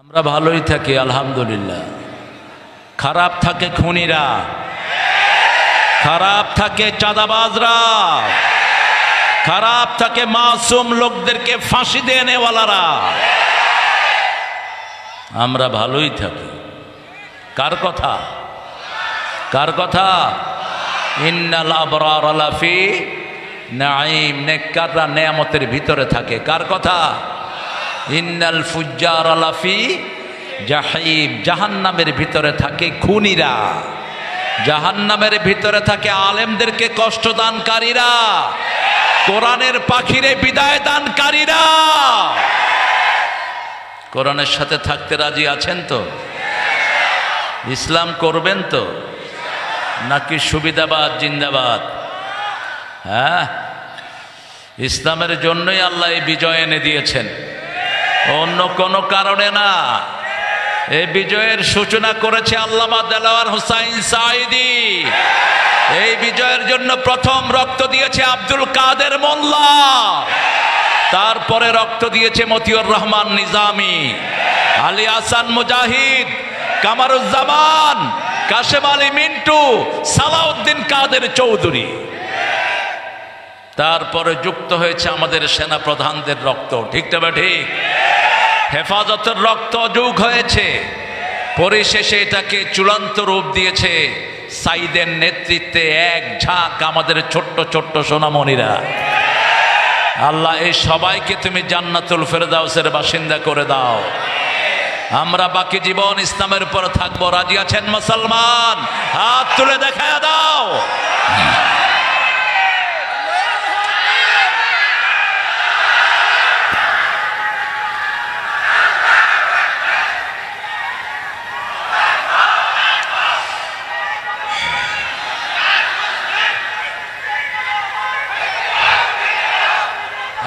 আমরা ভালোই থাকি আলহামদুলিল্লাহ। খারাপ থাকে খুনিরা, খারাপ থাকে চাঁদাবাজরা, খারাপ থাকে মাসুম লোকদেরকে ফাঁসি দিয়ে নেওয়ালারা। আমরা ভালোই থাকি। কার কথা? কার কথা? ইন্নাল আবরার লাফি নাঈম, নেককাররা নেয়ামতের ভিতরে থাকে। কার কথা? ইন্নাল ফুজ্জার লাফি জাহিম, জাহান্নামের ভিতরে থাকে খুনিরা, জাহান্নামের ভিতরে থাকে আলেমদেরকে কষ্ট দানকারীরা, কোরআনের পাখিরে বিদায় দানকারীরা। কোরআনের সাথে থাকতে রাজি আছেন তো? ইসলাম করবেন তো, নাকি সুবিধাবাদ জিন্দাবাদ? হ্যাঁ, ইসলামের জন্যই আল্লাহ এই বিজয় এনে দিয়েছেন, অন্য কোনো কারণে না। এই বিজয়ের সূচনা করেছে আল্লামা দেলাওয়ার হোসাইন সাঈদী। এই বিজয়ের জন্য প্রথম রক্ত দিয়েছে আব্দুল কাদের মোল্লা, তারপরে রক্ত দিয়েছে মতিউর রহমান নিজামী, আলী হাসান মুজাহিদ, কামারুজ্জামান, কাশেম আলী মিন্টু, সালাউদ্দিন কাদের চৌধুরী। তারপরে যুক্ত হয়েছে আমাদের সেনা প্রধানদের রক্ত। ঠিক তবে ঠিক, হেফাজতের রক্ত যোগ হয়েছে। পরিশেষে এটাকে চূড়ান্ত রূপ দিয়েছে সাইদের নেতৃত্বে এক ঝাঁক আমাদের ছোট্ট ছোট্ট সোনামণিরা। আল্লাহ এই সবাইকে তুমি জান্নাতুল ফেরদাউসের বাসিন্দা করে দাও। আমরা বাকি জীবন ইসলামের উপর থাকবো। রাজি আছেন মুসলমান? হাত তুলে দেখায় দাও।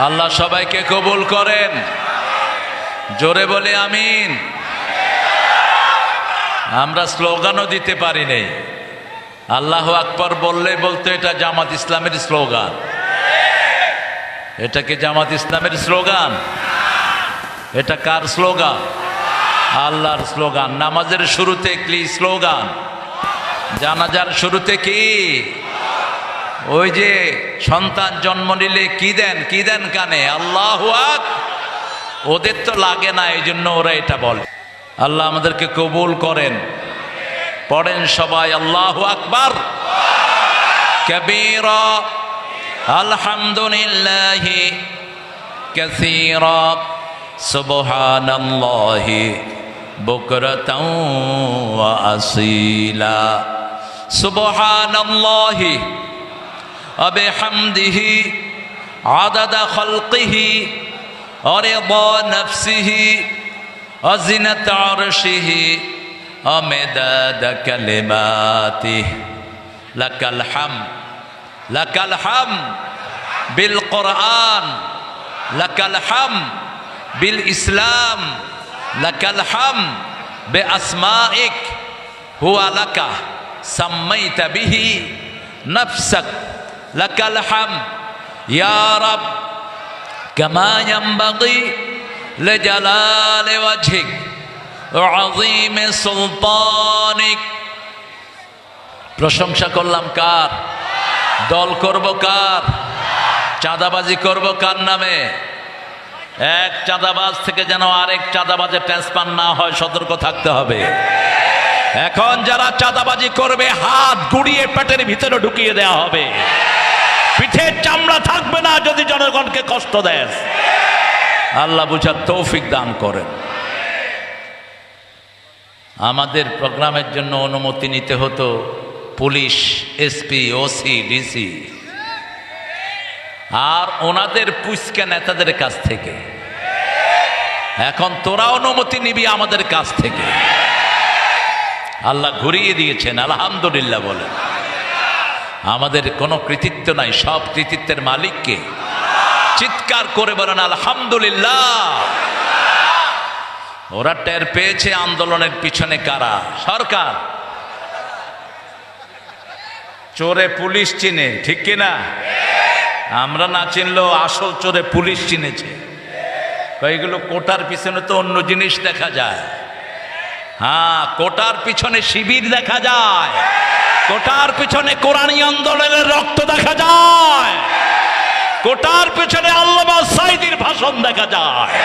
আল্লাহ সবাইকে কবুল করেন। জোরে বলে আমিন। আমরা স্লোগানও দিতে পারি নাই। আল্লাহ আকবার বললে বলতো এটা জামাত ইসলামের স্লোগান। এটা কি জামাত ইসলামের স্লোগান? এটা কার স্লোগান? আল্লাহর স্লোগান। নামাজের শুরুতে কি স্লোগান? জানাজার শুরুতে কি? ওই যে সন্তান জন্ম নিলে কি দেন? কি দেন কানে? আল্লাহু আকবার। ওদের তো লাগে না, এই জন্য ওরা এটা বলে। আল্লাহ আমাদেরকে কবুল করেন। পড়েন সবাই আল্লাহু আকবার কাবীরা, আলহামদুলিল্লাহি কাসীরা, সুবহানাল্লাহি বুকরাতাও ওয়া আসীলা, সুবহানাল্লাহি ওয়া বিহামদিহি আদাদা খালকিহি ওয়া রিদা নাফসিহি ওয়া জিনাতা আরশিহি ওয়া মিদাদা কালিমাতিহি। লাকাল হামদ, লাকাল হামদ বিল কুরআন, লাকাল হামদ বিল ইসলাম, লাকাল হামদ বিআসমাইক হুয়া লাকা সাম্মাইতা বিহি নাফসাক, লাকাল হামদ ইয়া রাব কামা ইয়ানবাগি লিজালালি ওয়াজহিক ওয়া আযীমি সুলতানিক। প্রশংসা করলাম কার? দল করব কার? চাঁদাবাজি করব কার নামে? এক চাঁদাবাজ থেকে যেন আরেক চাঁদাবাজে ট্রান্সফার না হয়, সতর্ক থাকতে হবে। এখন যারা চাঁদাবাজি করবে হাত গুড়িয়ে পেটের ভিতরে ঢুকিয়ে দেওয়া হবে। পিঠের চামড়া থাকবে না যদি জনগণকে কষ্ট দেয়। আল্লাহ বুঝার তৌফিক দান করেন। আমাদের প্রোগ্রামের জন্য অনুমতি নিতে হতো পুলিশ, এসপি, ওসি, ডিসি আর ওনাদের পুষ্কা নেতাদের কাছ থেকে। এখন তোরা অনুমতি নিবি আমাদের কাছ থেকে। আল্লাহ ঘুরিয়ে দিয়েছেন, আলহামদুলিল্লাহ বলে। আমাদের কোনো কৃতিত্ব নাই, সব কৃতিত্বের মালিককে। চিৎকার করে বলেন আলহামদুলিল্লাহ। ওরা টের পেয়েছে আন্দোলনের পিছনে কারা? সরকার। চোরে পুলিশ চিনে, ঠিক কিনা? আমরা না চিনলেও আসল চোরে পুলিশ চিনেছে। এইগুলো কোটার পিছনে তো অন্য জিনিস দেখা যায়। হ্যাঁ, কোটার পিছনে শিবির দেখা যায়, কোটার পিছনে কোরআনী আন্দোলনের রক্ত দেখা যায়, কোটার পিছনে আল্লামা সাঈদীর ভাষণ দেখা যায়।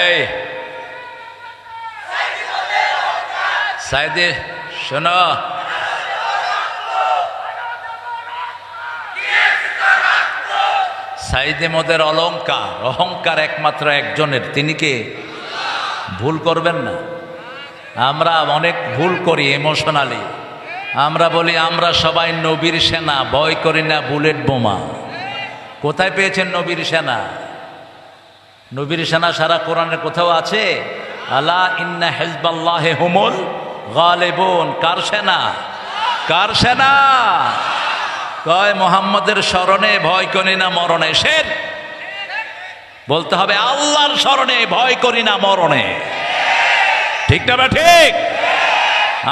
এই সাঈদী শোনো, সাঈদী মোদের অলংকার, অহংকার একমাত্র একজনের, তিনি কে? ভুল করবেন না। আমরা অনেক ভুল করি ইমোশনালি। আমরা বলি আমরা সবাই নবীর সেনা, ভয় করি না বুলেট বোমা। কোথায় পেয়েছেন নবীর সেনা? নবীর সেনা সারা কোরআনের কোথাও আছে? আলা ইন্না হিজবাল্লাহি হুমুল গালিবুন। কার সেনা? কার সেনা? কয় মুহাম্মাদের স্মরণে ভয় করি না মরণে। শের বলতে হবে আল্লাহর স্মরণে ভয় করি না মরণে। ঠিক না বা ঠিক?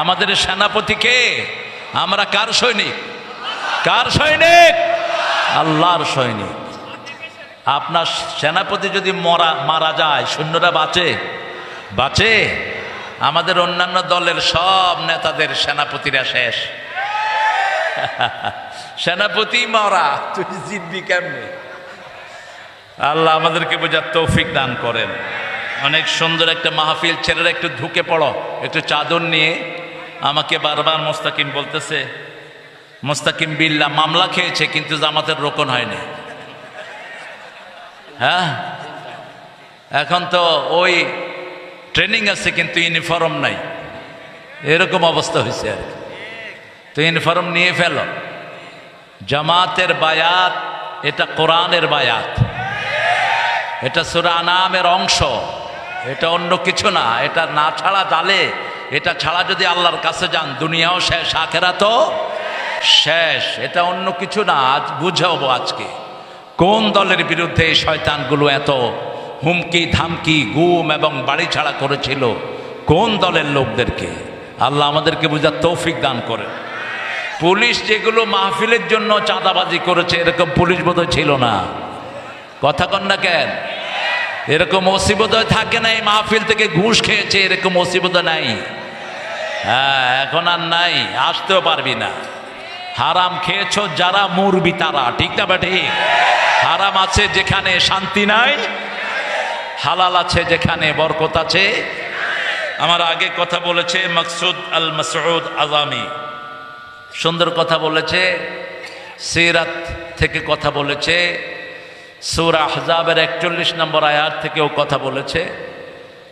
আমাদের সেনাপতি কে? আমরা কার সৈনিক? কার সৈনিক? আল্লাহর সৈনিক। আপনার সেনাপতি যদি মারা যায়, সৈন্যরা বাঁচে? বাঁচে? আমাদের অন্যান্য দলের সব নেতাদের সেনাপতিরা শেষ। সেনাপতি মরা, তুই জিতবি কেমনে? আল্লাহ আমাদেরকে বোঝার তৌফিক দান করেন। অনেক সুন্দর একটা মাহফিল। ছেলেরা একটু ঢুকে পড়ো, একটু চাদর নিয়ে। আমাকে বারবার মোস্তাকিম বলতেছে, মোস্তাকিম বিল্লাহ মামলা খেয়েছে কিন্তু জামাতের রোকন হয়নি। হ্যাঁ, এখন তো ওই ট্রেনিং আছে কিন্তু ইউনিফর্ম নাই, এরকম অবস্থা হয়েছে আর কি। তো ইউনিফর্ম নিয়ে ফেলো। জামাতের বায়াত এটা কোরআনের বায়াত, এটা সূরা আনামের অংশ, এটা অন্য কিছু না। এটা না ছাড়া জালে, এটা ছাড়া যদি আল্লাহর কাছে যান দুনিয়াও শেষ, আখিরাতও শেষ। এটা অন্য কিছু না। আজ বুঝাবো আজকে কোন দলের বিরুদ্ধে এই শয়তানগুলো এত হুমকি ধামকি গুম এবং বাড়ি ছাড়া করেছিল, কোন দলের লোকদেরকে। আল্লাহ আমাদেরকে বুঝার তৌফিক দান করে। পুলিশ যেগুলো মাহফিলের জন্য চাঁদাবাজি করেছে, এরকম পুলিশ বোধহয় ছিল না। কথা কন না কেন? এরকম ওসি বোধহয় থাকে না এই মাহফিল থেকে ঘুষ খেয়েছে, এরকম ওসি বোধহয় নাই। হ্যাঁ, এখন আর নাই, আসতেও পারবি না। হারাম খেয়েছ যারা মুরবি তারা। ঠিক না বা ঠিক? হারাম আছে যেখানে শান্তি নাই, হালাল আছে যেখানে বরকত আছে। আমার আগে কথা বলেছে মাকসুদ আল মাসউদ আজামি, সুন্দর কথা বলেছে। সিরাত থেকে কথা বলেছে, সূরা আহজাবের 41 নম্বর আয়াত থেকেও কথা বলেছে।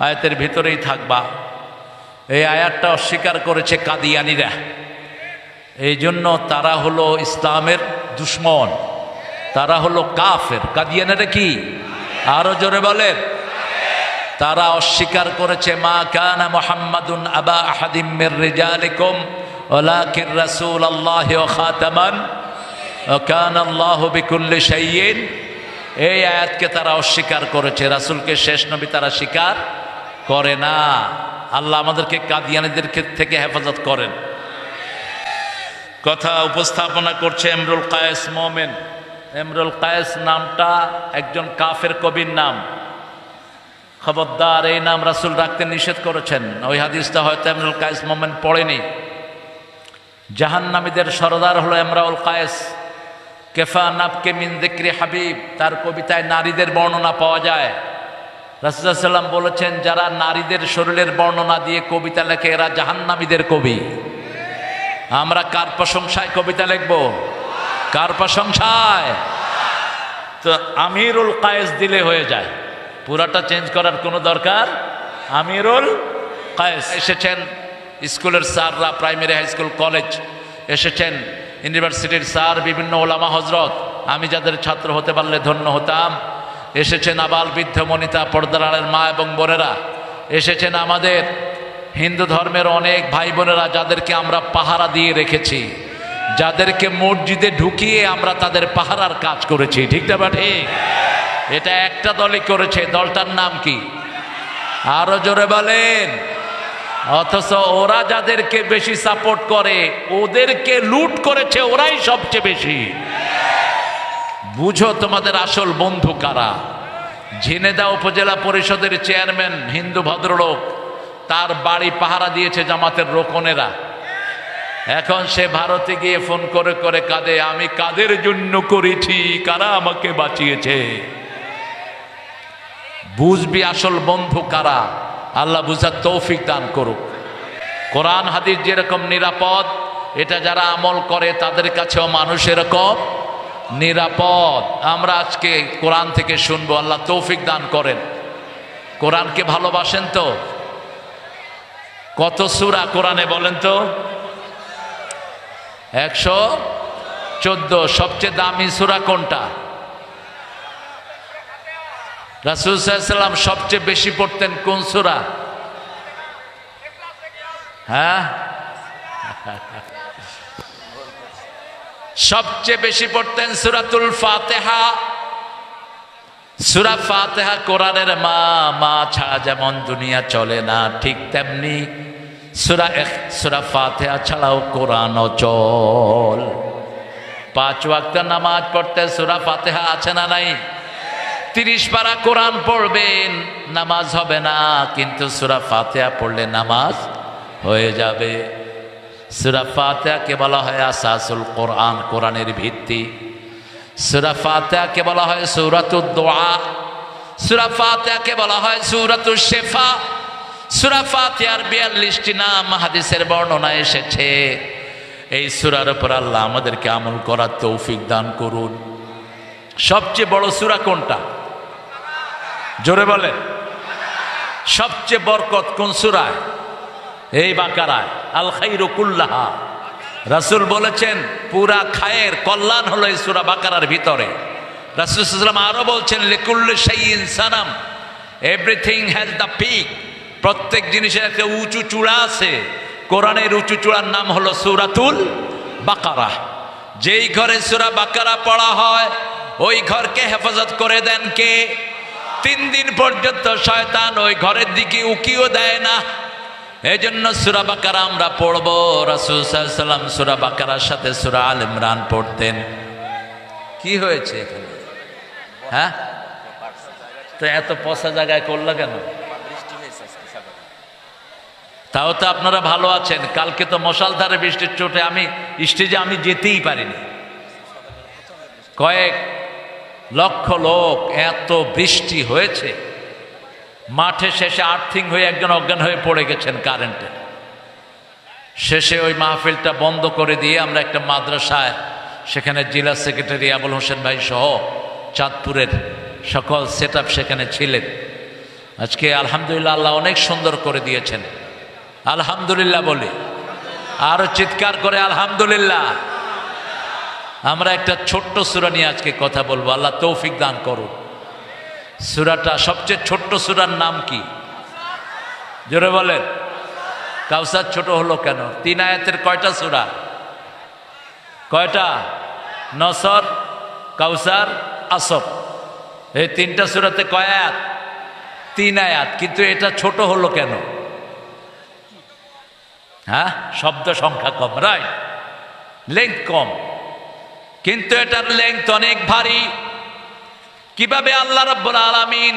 আয়াতের ভিতরেই থাকবা। এই আয়াতটা অস্বীকার করেছে কাদিয়ানীরা। এই জন্য তারা হলো ইসলামের দুশ্মন, তারা হলো কাফের। কাদিয়ানীরা কি? আরো জোরে বলেন। তারা অস্বীকার করেছে মা কানা মুহাম্মাদুন আবা আহাদিম মির রিজালিকুম ওয়ালাকিন রাসূলুল্লাহি ওয়া খাতামান ওয়া কানা আল্লাহু বিকুল্লি শাইইন। এই আয়াতকে তারা অস্বীকার করেছে। রাসূলকে শেষ নবী তারা স্বীকার করে না। আল্লাহ আমাদেরকে কাদিয়ানীদের থেকে হেফাজত করেন। কথা উপস্থাপনা করছে ইমরুল কায়েস মোমেন। ইমরুল কায়েস নামটা একজন কাফের কবির নাম। খবরদার, এই নাম রাসূল রাখতে নিষেধ করেছেন। ওই হাদিসটা হয়তো ইমরুল কায়েস মোমেন পড়েনি। জাহান্নামীদের সরদার হলো ইমরুল কায়েস। কেফা নাবকে মিন যিকরি হাবিব, তার কবিতায় নারীদের বর্ণনা পাওয়া যায়। রাসূল সাল্লাল্লাহু আলাইহি ওয়াসাল্লাম বলেছেন, যারা নারীদের শরীরের বর্ণনা দিয়ে কবিতা লেখে এরা জাহান্নামীদের কবি। আমরা কার প্রশংসায় কবিতা লিখব? কার প্রশংসায়? তো আমিরুল কায়েস দিলে হয়ে যায়, পুরাটা চেঞ্জ করার কোনো দরকার। আমিরুল কায়েস এসেছেন স্কুলের স্যাররা, প্রাইমারি হাই স্কুল কলেজ এসেছেন, ইউনিভার্সিটির স্যার, বিভিন্ন ওলামা হজরত, আমি যাদের ছাত্র হতে পারলে ধন্য হতাম। এসেছেন আবাল বৃদ্ধ বনিতা, পর্দার আড়ালের মা এবং বোনেরা, এসেছেন আমাদের হিন্দু ধর্মের অনেক ভাই বোনেরা যাদেরকে আমরা পাহারা দিয়ে রেখেছি। যাদেরকে মসজিদে ঢুকিয়ে আমরা তাদের পাহারার কাজ করেছি, ঠিক না বা ঠিক? এটা একটা দলই করেছে, দলটার নাম কি? আরো জোরে বলেন। অথচ ওরা যাদেরকে বেশি সাপোর্ট করে ওদেরকে লুট করেছে ওরাই সবচেয়ে বেশি। বুঝো তোমাদের আসল বন্ধু কারা। ঝিনেদা উপজেলা পরিষদের চেয়ারম্যান হিন্দু ভদ্রলোক, তার বাড়ি পাহারা দিয়েছে জামাতের রোকনেরা। এখন সে ভারতে গিয়ে ফোন করে করে কাঁদে, আমি কাদের জন্য করেছি, কারা আমাকে বাঁচিয়েছে। বুঝবি আসল বন্ধু কারা। আল্লাহ বুঝার তৌফিক দান করুক। কোরআন হাদিস যেরকম নিরাপদ, এটা যারা আমল করে তাদের কাছেও মানুষ এরকম নিরাপদ। আমরা আজকে কোরআন থেকে শুনবো, আল্লাহ তৌফিক দান করেন। কোরআনকে ভালোবাসেন তো? কত সূরা কোরআনে বলেন তো? 114। সবচেয়ে দামি সূরা কোনটা? রাসূল সাল্লাল্লাহু আলাইহি ওয়াসাল্লাম সবচেয়ে বেশি পড়তেন কোন সূরা? হ্যাঁ, সবচেয়ে বেশি পড়তেন সূরাতুল ফাতিহা। সূরা ফাতিহা কোরআনের মা। মা ছাড়া যেমন দুনিয়া চলে না, ঠিক তেমনি সূরা ফাতিহা ছাড়াও কোরআন অচল। 5 ওয়াক্ত নামাজ পড়তে সূরা ফাতিহা আছে না নাই? 30 পারা কোরআন পড়বেন, নামাজ হবে না, কিন্তু সূরা ফাতিহা পড়লে নামাজ হয়ে যাবে। সূরা ফাতিহাকে বলা হয় আসাসুল কোরআন, কোরআনের ভিত্তি। সূরা ফাতিহাকে বলা হয় সূরাতুদ দুআ। সূরা ফাতিহাকে বলা হয় সূরাতুশ শিফা। সূরা ফাতিহার 42টি নাম হাদিসের বর্ণনা এসেছে। এই সূরার উপর আল্লাহ আমাদেরকে আমল করার তৌফিক দান করুন। সবচেয়ে বড় সূরা কোনটা? জোরে বলে। সবচেয়ে বরকত কোন সূরায়? এই বাকারায়। আল খাইরু কুল্লাহা। রাসূল বলেছেন পুরা খায়ের কল্যাণ হলো এই সূরা বাকারার ভিতরে। রাসূল সাল্লাল্লাহু আলাইহি ওয়াসাল্লাম আরো বলছেন লিকুল্লি শাইইন Sanam, everything has the peak. প্রত্যেক জিনিসের একটা উঁচু চূড়া আছে। কোরআনের উঁচু চূড়ার নাম হলো সূরাতুল বাকারা। যেই ঘরে সূরা বাকারা পড়া হয় ওই ঘরকে হেফাজত করে দেন কে? 3 দিন পর্যন্ত শয়তান ওই ঘরের দিকে উকিও দেয় না। এজন্য সূরা বাকারা আমরা পড়ব। রাসূল সাল্লাল্লাহু আলাইহি ওয়াসাল্লাম সূরা বাকারার সাথে সূরা আল ইমরান পড়তেন। কি হয়েছে এখানে? হ্যাঁ, তো এত পচা জায়গায় করলো কেন? তাও তো আপনারা ভালো আছেন। কালকে তো মশালধারে বৃষ্টির চোটে আমি স্টেজে যেতেই পারিনি। কয়েক লক্ষ লোক, এত বৃষ্টি হয়েছে, মাঠে শেষে আর্থিং হয়ে একজন অজ্ঞান হয়ে পড়ে গেছেন কারেন্টে। শেষে ওই মাহফিলটা বন্ধ করে দিয়ে আমরা একটা মাদ্রাসায়, সেখানে জেলা সেক্রেটারি আবুল হোসেন ভাই সহ চাঁদপুরের সকল সেট আপ সেখানে ছিলেন। আজকে আলহামদুলিল্লাহ আল্লাহ অনেক সুন্দর করে দিয়েছেন। আলহামদুলিল্লাহ বলি, আরো চিৎকার করে আলহামদুলিল্লাহ। আমরা একটা ছোট্ট সূরা নিয়ে আজকে কথা বলবো, আল্লাহ তৌফিক দান করুন। সূরাটা সবচেয়ে ছোট্ট সূরার নাম কি? জোরে বলেন। কাউসার ছোট হলো কেন? 3 আয়াতের কয়টা সূরা? কয়টা? নসর, কাউসার, আসর। এই 3টা সূরাতে কয় আয়াত? 3 আয়াত। কিন্তু এটা ছোট হলো কেন? হ্যাঁ, শব্দ সংখ্যা কম, রাইট, লেংথ কম, কিন্তু এটার লেংথ অনেক ভারী। কিভাবে আল্লাহ রাব্বুল আলামিন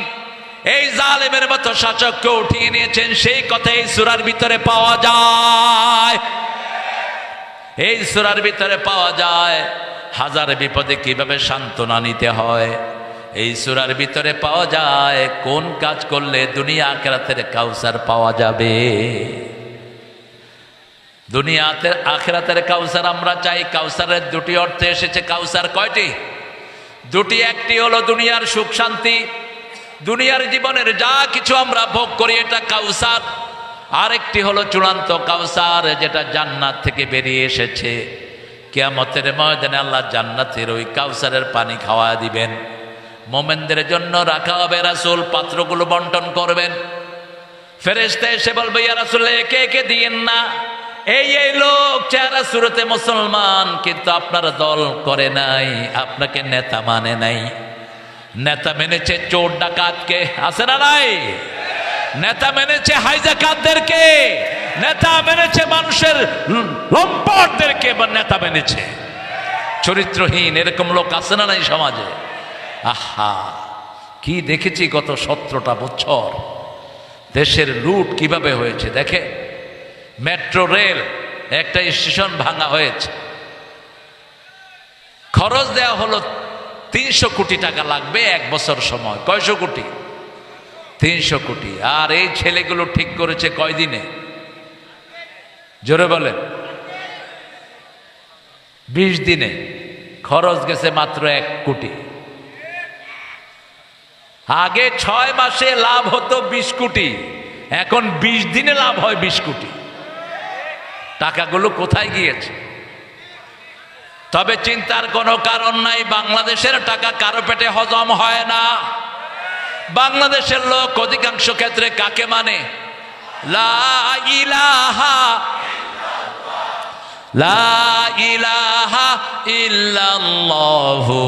এই জালেমের মতো শাসককে উঠিয়ে নিয়েছেন সেই কথা এই সূরার ভিতরে পাওয়া যায়। এই সূরার ভিতরে পাওয়া যায় হাজার বিপদে কিভাবে সান্ত্বনা নিতে হয়। এই সূরার ভিতরে পাওয়া যায় কোন কাজ করলে দুনিয়া আখিরাতের কাউসার পাওয়া যাবে। দুনিয়াতে আখিরাতের কাউসার আমরা চাই। কাউসারের 2টি অর্থে এসেছে। কাউসার কয়টি? 2টি। একটি হলো দুনিয়ার সুখ শান্তি, দুনিয়ার জীবনের যা কিছু আমরা ভোগ করি এটা কাউসার। আরেকটি হলো চূড়ান্ত কাউসার, যেটা জান্নাত থেকে বেরিয়ে এসেছে। কিয়ামতের ময়দানে আল্লাহ জান্নাতের ওই কাউসারের পানি খাওয়া দিবেন। মোমেনদের জন্য রাখা হবে। রাসূল পাত্রগুলো বন্টন করবেন। ফেরেশতা এসে বলবে ইয়া রাসূল একে একে দিয়েন না, এই লোক চেহারা সুরতে মুসলমান, কিন্তু আপনার দল করে নাই, আপনাকে নেতা মানে নাই। নেতা মেনেছে চোর ডাকাতকে, আছে না নাই? নেতা মেনেছে হাইজাকারদেরকে, নেতা মেনেছে মানুষের লম্পটদেরকে, বা নেতা মেনেছে চরিত্রহীন এরকম লোক আছে না নাই সমাজে? আহা, কি দেখেছি গত 17টা বছর দেশের লুট কিভাবে হয়েছে। দেখে, মেট্রো রেল একটা স্টেশন ভাঙা হয়েছে, খরচ দেওয়া হলো 300 কোটি টাকা লাগবে 1 বছর সময়। কয়শো কোটি? 300 কোটি। আর এই ছেলেগুলো ঠিক করেছে কয়দিনে? জোরে বলেন। 20 দিনে। খরচ গেছে মাত্র 1 কোটি। আগে 6 মাসে লাভ হতো 20 কোটি, এখন 20 দিনে লাভ হয় 20 কোটি। টাকাগুলো কোথায় গিয়েছে? তবে চিন্তার কোনো কারণ নাই, বাংলাদেশের টাকা কারো পেটে হজম হয় না। বাংলাদেশের লোক অধিকাংশ ক্ষেত্রে কাকে মানে? লা ইলাহা ইল্লাল্লাহু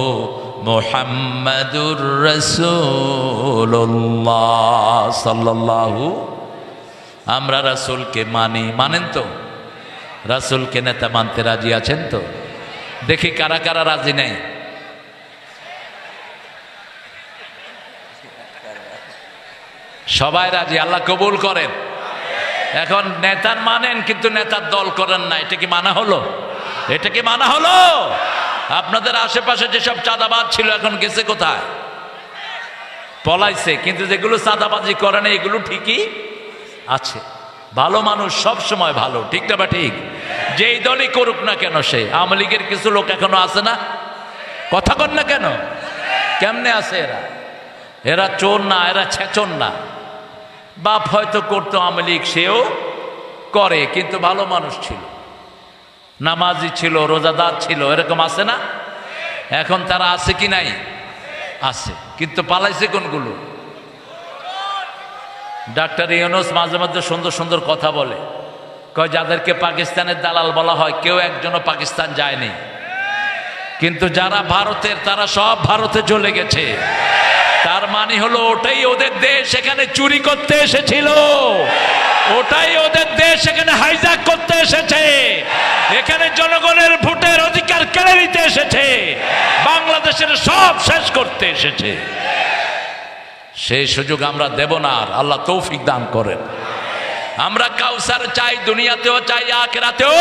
মুহাম্মাদুর রাসূলুল্লাহ সাল্লাল্লাহু। আমরা রাসূলকে মানি, মানেন তো? রাসূলকে নেতা মানতে রাজি আছেন তো? দেখি কারা কারা রাজি নেই। সবাই রাজি, আল্লাহ কবুল করেন। এখন নেতার মানেন কিন্তু নেতার দল করেন না, এটা কি মানা হলো? এটা কি মানা হলো? আপনাদের আশেপাশে যেসব চাঁদাবাজ ছিল এখন গেছে কোথায়? পলাইছে। কিন্তু যেগুলো চাঁদাবাজি করে না এগুলো ঠিকই আছে। ভালো মানুষ সব সময় ভালো, ঠিক না বা ঠিক? যেই দলই করুক না কেন, সে আওয়ামী লীগের কিছু লোক এখনো আছে না? কথা কন না কেন? কেমনে আছে এরা? এরা চোর না, এরা ছেচন না। বাপ হয়তো করতো আওয়ামী লীগ, সেও করে, কিন্তু ভালো মানুষ ছিল, নামাজি ছিল, রোজাদার ছিল, এরকম আছে না? এখন তারা আছে কি নাই? আছে। কিন্তু পালাইছে কোনগুলো? ডাক্তার ইউনূস মাঝে মধ্যে সুন্দর সুন্দর কথা বলে, কয় যাদেরকে পাকিস্তানের দালাল বলা হয় কেউ একজনও পাকিস্তান যায়নি, কিন্তু যারা ভারতের তারা সব ভারতে চলে গেছে। তার মানে হলো ওটাই ওদের দেশ, এখানে চুরি করতে এসেছিল। ওটাই ওদের দেশ, এখানে হাইজ্যাক করতে এসেছে, এখানে জনগণের ভোটের অধিকার কেড়ে নিতে এসেছে, বাংলাদেশের সব শেষ করতে এসেছে। সেই সুযোগ আমরা দেব না। আর আল্লাহ তৌফিক দান করেন। আমরা কাউসার চাই, দুনিয়াতেও চাই, আখিরাতেও।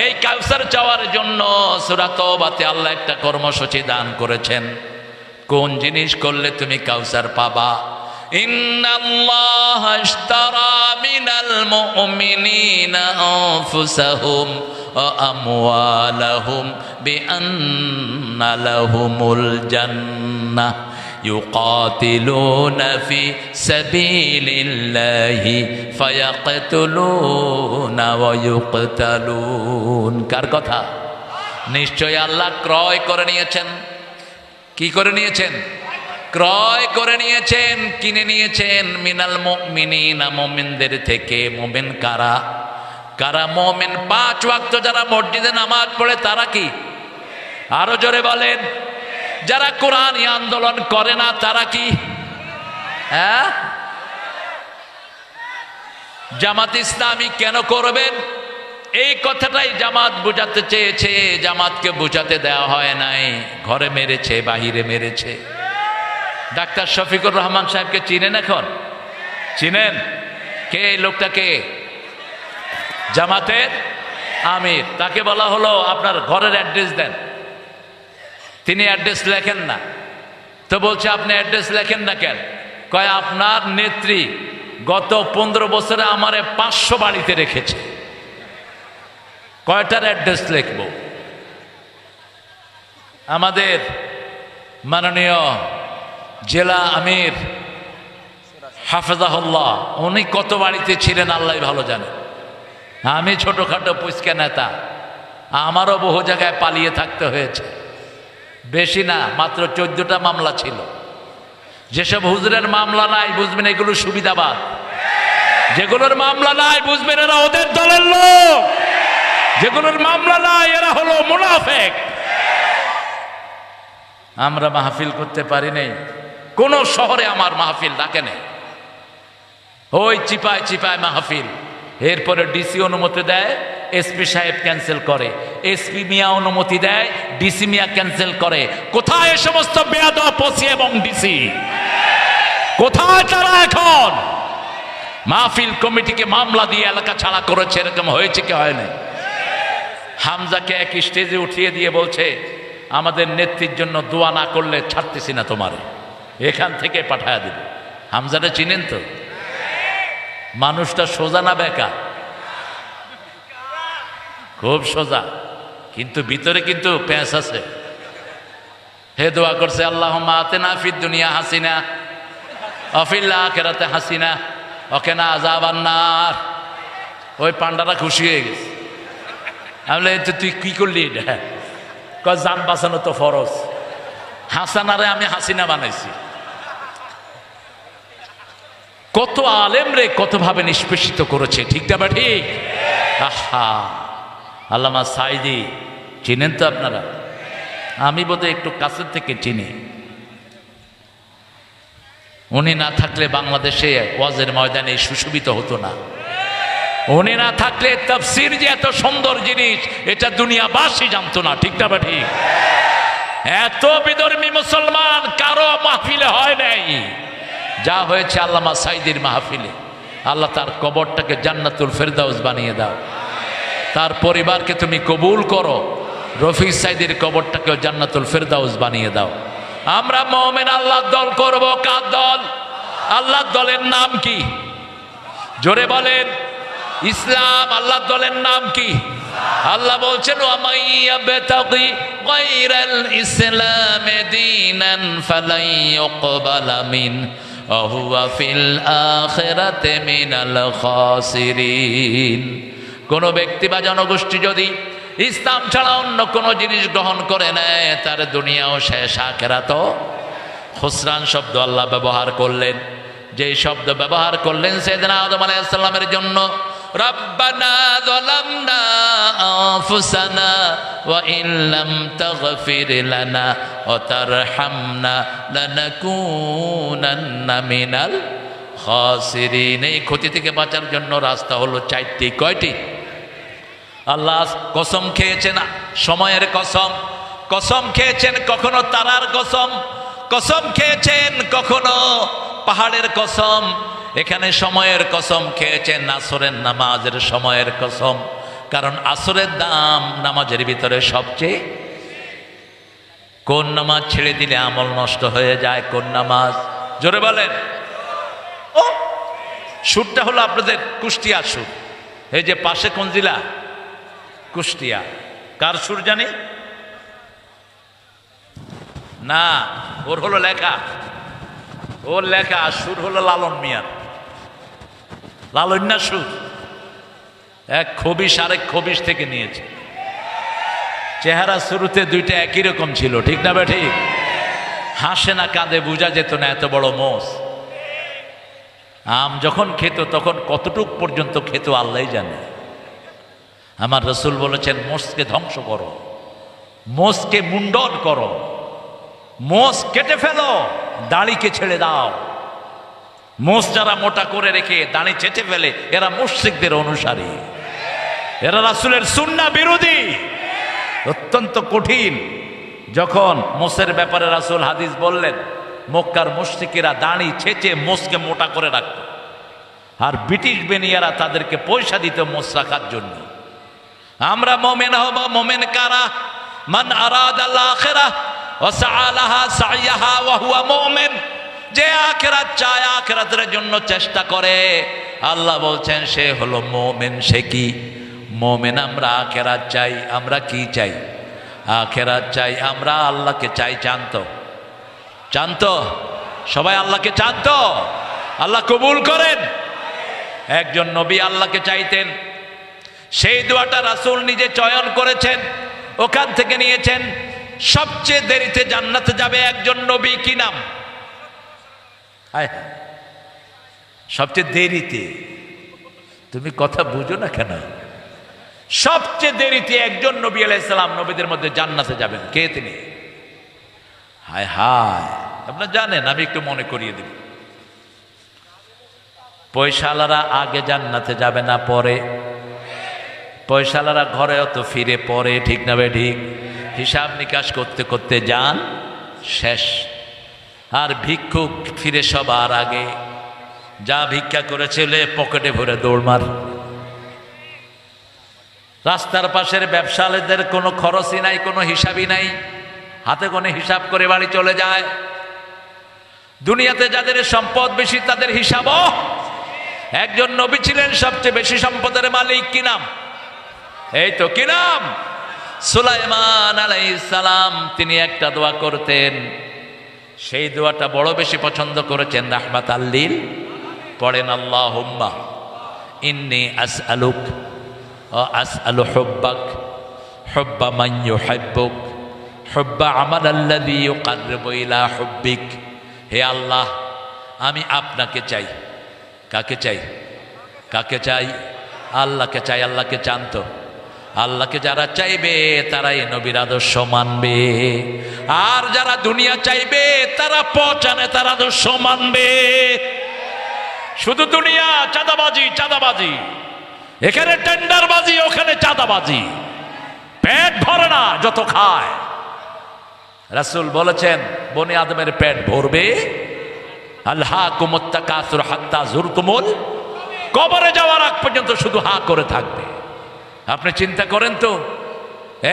এই কাউসার চাওয়ার জন্য সূরা তাওবাতে আল্লাহ একটা কর্মসূচি দান করেছেন। কোন জিনিস করলে তুমি কাউসার পাবা? ইন্নাল্লাহা ইশতারা মিনাল মুমিনিনা আনফুসাহুম ওয়া আমওয়ালাহুম বিআন্না লাহুমুল জান্নাহ ইউকাতিলুনা ফি সাবিলিল্লাহি ফায়াকতুলুনা ওয়া ইউকতালুন। কার কথা? নিশ্চয় আল্লাহ ক্রয় করে নিয়েছেন। কি করে নিয়েছেন? ক্রয় করে নিয়েছেন, কিনে নিয়েছেন। মিনাল মুমিনিনা, মুমিনদের থেকে। মুমিন কারা? কারা মুমিন? 5 ওয়াক্ত যারা মসজিদে নামাজ পড়ে তারা কি? আরো জোরে বলেন। যারা কোরআন আন্দোলন করে না তারা কি? হ্যাঁ, জামাত ইসলামী কেন করবেন? এই কথাটাই জামাত বুঝাতে চেয়েছে, জামাতকে বুঝাতে দেওয়া হয় নাই। ঘরে মেরেছে, বাহিরে মেরেছে। ডাক্তার শফিকুর রহমান সাহেবকে চিনেন? এখন চিনেন? কে এই লোকটাকে? জামাতের আমির। তাকে বলা হলো আপনার ঘরের অ্যাড্রেস দেন। তিনি অ্যাড্রেস লেখেন না। তো বলছে আপনি অ্যাড্রেস লেখেন না কেন? কয় আপনার নেত্রী গত 15 বছরে আমারে 500 বাড়িতে রেখেছে, কয়টার অ্যাড্রেস লিখব? আমাদের মাননীয় জেলা আমির হাফেজাহুল্লাহ, উনি কত বাড়িতে ছিলেন আল্লাহ ভালো জানে। আমি ছোটখাটো পুচকা নেতা, আমারও বহু জায়গায় পালিয়ে থাকতে হয়েছে। বেশি না, মাত্র 14টা মামলা ছিল। যেসব হুজুরের মামলা নাই বুঝবেন এগুলো সুবিধাবাদ। যেগুলোর মামলা নাই বুঝবেন এরা ওদের দলের লোক, যেগুলোর মামলা নাই এরা হলো মুনাফিক। আমরা মাহফিল করতে পারি নাই, কোন শহরে আমার মাহফিল ডাকে নেই, ওই চিপায় চিপায় মাহফিল। এরপরে ডিসি অনুমতি দেয়, এসপি সাহেব ক্যান্সেল করে, এসপি মিয়া অনুমতি দেয়, ডিসি মিয়া ক্যান্সেল করে। কোথায় এ সমস্ত বেয়াদব ওসি এবং ডিসি? কোথায় তারা এখন? মাহফিল কমিটিকে মামলা দিয়ে এলাকা ছাড়া করেছে, এরকম হয়েছে কি হয় না? হামজাকে এক স্টেজে উঠিয়ে দিয়ে বলছে, আমাদের নেত্রীর জন্য দোয়া না করলে ছাড়তেছি না তোমারে, এখান থেকে পাঠায় দেব। হামজাটা চিনেন তো? মানুষটা সোজা না বেকা? খুব সোজা, কিন্তু ভিতরে কিন্তু প্যাঁচ আছে। হে দোয়া করছে, আল্লাহুম্মা আতিনা ফিদ দুনিয়া হাসিনা ওয়া ফিল আখিরাতি হাসিনা ওয়া কিনা আযাবান নার। ওই পান্ডারা খুশি হয়ে গেছে। আমি বললাম, তুই কি করলি এটা? কয়, জান বাঁচানো তো ফরজ। হাসানারে আমি হাসিনা বানাইছি। কত আলেম রে কতভাবে নিষ্পেষিত করেছে, ঠিক না? ঠিক। আহা, আল্লামা সাইদি চিনেন তো আপনারা? আমি বোধহয় একটু কাছের থেকে চিনি। উনি না থাকলে বাংলাদেশে ওয়াজের ময়দানে সুশোভিত হতো না। উনি না থাকলে তাফসীর যে এত সুন্দর জিনিস এটা দুনিয়াবাসী জানতো না, ঠিক না? ঠিক। এত বিধর্মী মুসলমান কারো মাহফিলে হয় নাই যা হয়েছে আল্লামা সাইদির মাহফিলে। আল্লাহ তার কবরটাকে জান্নাতুল ফেরদাউস বানিয়ে দাও, তার পরিবারকে তুমি কবুল করো, রফি সাইদির কবরটাকেও জান্নাতুল ফেরদাউস বানিয়ে দাও। আমরা মুমিন আল্লাহর দল করব। কার দল? আল্লাহর দলের নাম কি? জোরে বলেন। ইসলাম। আল্লাহর দলের নাম কি? আল্লাহ বলছেন, ওয়া মাইয়াবতাগি গায়রাল ইসলামি দীনান ফালাই ইউকবালা মিন ওয়া হুয়া ফিল আখিরাতি মিনাল খাসিরিন। কোন ব্যক্তি বা জনগোষ্ঠী যদি ইসলাম ছাড়া অন্য কোন জিনিস গ্রহণ করে নেয়, তার দুনিয়াও শেষ, আখিরাতও খুসরান শব্দ আল্লাহ ব্যবহার করলেন। যে শব্দ ব্যবহার করলেন সাইয়েদনা আদম আলাইহিস সালামের জন্য, রব্বানা যালামনা আনফুসানা ওয়া ইন লাম তাগফির লানা ওয়া তারহামনা লানাকুনান্না মিনাল খাসিরিন। এই ক্ষতি থেকে বাঁচার জন্য রাস্তা হলো চারটি। কয়টি? আল্লাহ কসম খেয়েছেন, সময়ের কসম, কসম খেয়েছেন কখনো তারার কসম, কসম খেয়েছেন কখনো পাহাড়ের কসম। এখানে সময়ের কসম খেয়েছেন, আসরের নামাজের সময়ের কসম, কারণ আসরের দাম নামাজের ভিতরে সবচেয়ে। কোন নামাজ ছেড়ে দিলে আমল নষ্ট হয়ে যায়? কোন নামাজ? জোরে বলেন। ও সুরটা হলো আপনাদের কুষ্টিয়া সুর। এই যে পাশে কোন জেলা? কুষ্টিয়া। কার সুর জানি না, ওর হলো লেখা, ওর লেখা। সুর হলো লালন মিয়ার, লালন্যা সুর। এক খবিশ আরেক খবিশ থেকে নিয়েছে। চেহারা শুরুতে দুইটা একই রকম ছিল, ঠিক না? ঠিক। হাসে না কাঁদে বোঝা যেত না, এত বড় মোষ। আম যখন খেত তখন কতটুক পর্যন্ত খেত আল্লাহই জানে। আমার রসুল বলেছেন, মোষকে ধ্বংস করো, মোষকে মুন্ডন করো, মোষ কেটে ফেলো, দাড়িকে ছেড়ে দাও। মোষ যারা মোটা করে রেখে দাড়ি চেটে ফেলে, এরা মুশরিকদের অনুসারী, এরা রাসূলের সুন্নাহ বিরোধী। অত্যন্ত কঠিন। যখন মোষের ব্যাপারে রাসূল হাদিস বললেন, মক্কার মুশরিকেরা দাড়ি ছেঁচে মোষকে মোটা করে রাখত, আর ব্রিটিশ বেনিয়ারা তাদেরকে পয়সা দিত মোষ রাখার জন্য। আমরা মুমিন হব। মুমিন কারা? মান আরাদাল আখিরাহ ওয়া সাআলাহা সাইয়াহা ওয়া হুয়া মুমিন। যে আখিরাত চায়, আখিরাতের জন্য চেষ্টা করে, আল্লাহ বলছেন সে হলো মুমিন। সে কি মুমিন? আমরা আখিরাত চাই। আমরা কি চাই? আখিরাত চাই। আমরা আল্লাহকে চাই। চান্ত চান্ত সবাই আল্লাহকে চান্ত। আল্লাহ কবুল করেন। একজন নবী আল্লাহকে চাইতেন, সেই দোয়াটা রাসূল নিজে চয়ন করেছেন, ওখান থেকে নিয়েছেন। সবচেয়ে দেরিতে জান্নাতে যাবে একজন নবী, কি নাম? সবচেয়ে দেরিতে তুমি কথা বুঝো না কেন? সবচেয়ে দেরিতে একজন নবী আলাইহিস সালাম নবীদের মধ্যে জান্নাতে যাবেন, কে তিনি? হায় হায়, আপনারা জানেন, আমি একটু মনে করিয়ে দেব। পয়সাওয়ালারা আগে জান্নাতে যাবে না পরে? পয়সাওয়ালারা ঘরেও তো ফিরে পরে, ঠিক না বে ঠিক? হিসাব নিকাশ করতে করতে যান শেষ। আর ভিক্ষুক ফিরে সবার আগে, যা ভিক্ষা করেছিল পকেটে ভরে দৌড়মার। রাস্তার পাশের ব্যবসায়ীদের কোনো খরচই নাই, কোনো হিসাবই নাই, হাতে কোনে হিসাব করে বাড়ি চলে যায়। দুনিয়াতে যাদের সম্পদ বেশি তাদের হিসাবও। একজন নবী ছিলেন সবচেয়ে বেশি সম্পদের মালিক, কি নাম? এই তো, কি নাম? সুলাইমান আলাইহিস সালাম। তিনি একটা দোয়া করতেন, সেই দোয়াটা বড় বেশি পছন্দ করেছেন রাহমাতাল লিল। পড়েন, আল্লাহুম্মা ইন্নী আসআলুক ওয়া আসআলু হুব্বাক হুব্বা মান ইউহিব্বুক হুব্বা আমালাল্লাযী ইউকাররিবু ইলা হুব্বিক। হে আল্লাহ, আমি আপনাকে চাই। কাকে চাই? কাকে চাই? আল্লাহকে চাই। আল্লাহকে চান তো? আল্লাহকে যারা চাইবে তারাই নবীর আদর্শ মানবে, আর যারা দুনিয়া চাইবে তারা পচানে তার আদর্শ মানবে। শুধু দুনিয়া, চাঁদাবাজি চাঁদাবাজি, এখানে টেন্ডারবাজি, ওখানে চাঁদাবাজি, পেট ভরে না যত খায়। রাসূল বলেছেন, বনি আদমের পেট ভরবে। আলহাকুমুত তাকাসুর হাত্তা যুরতুমুল, কবরে যাওয়ার আগ পর্যন্ত শুধু হা করে থাকবে। আপনি চিন্তা করেন তো,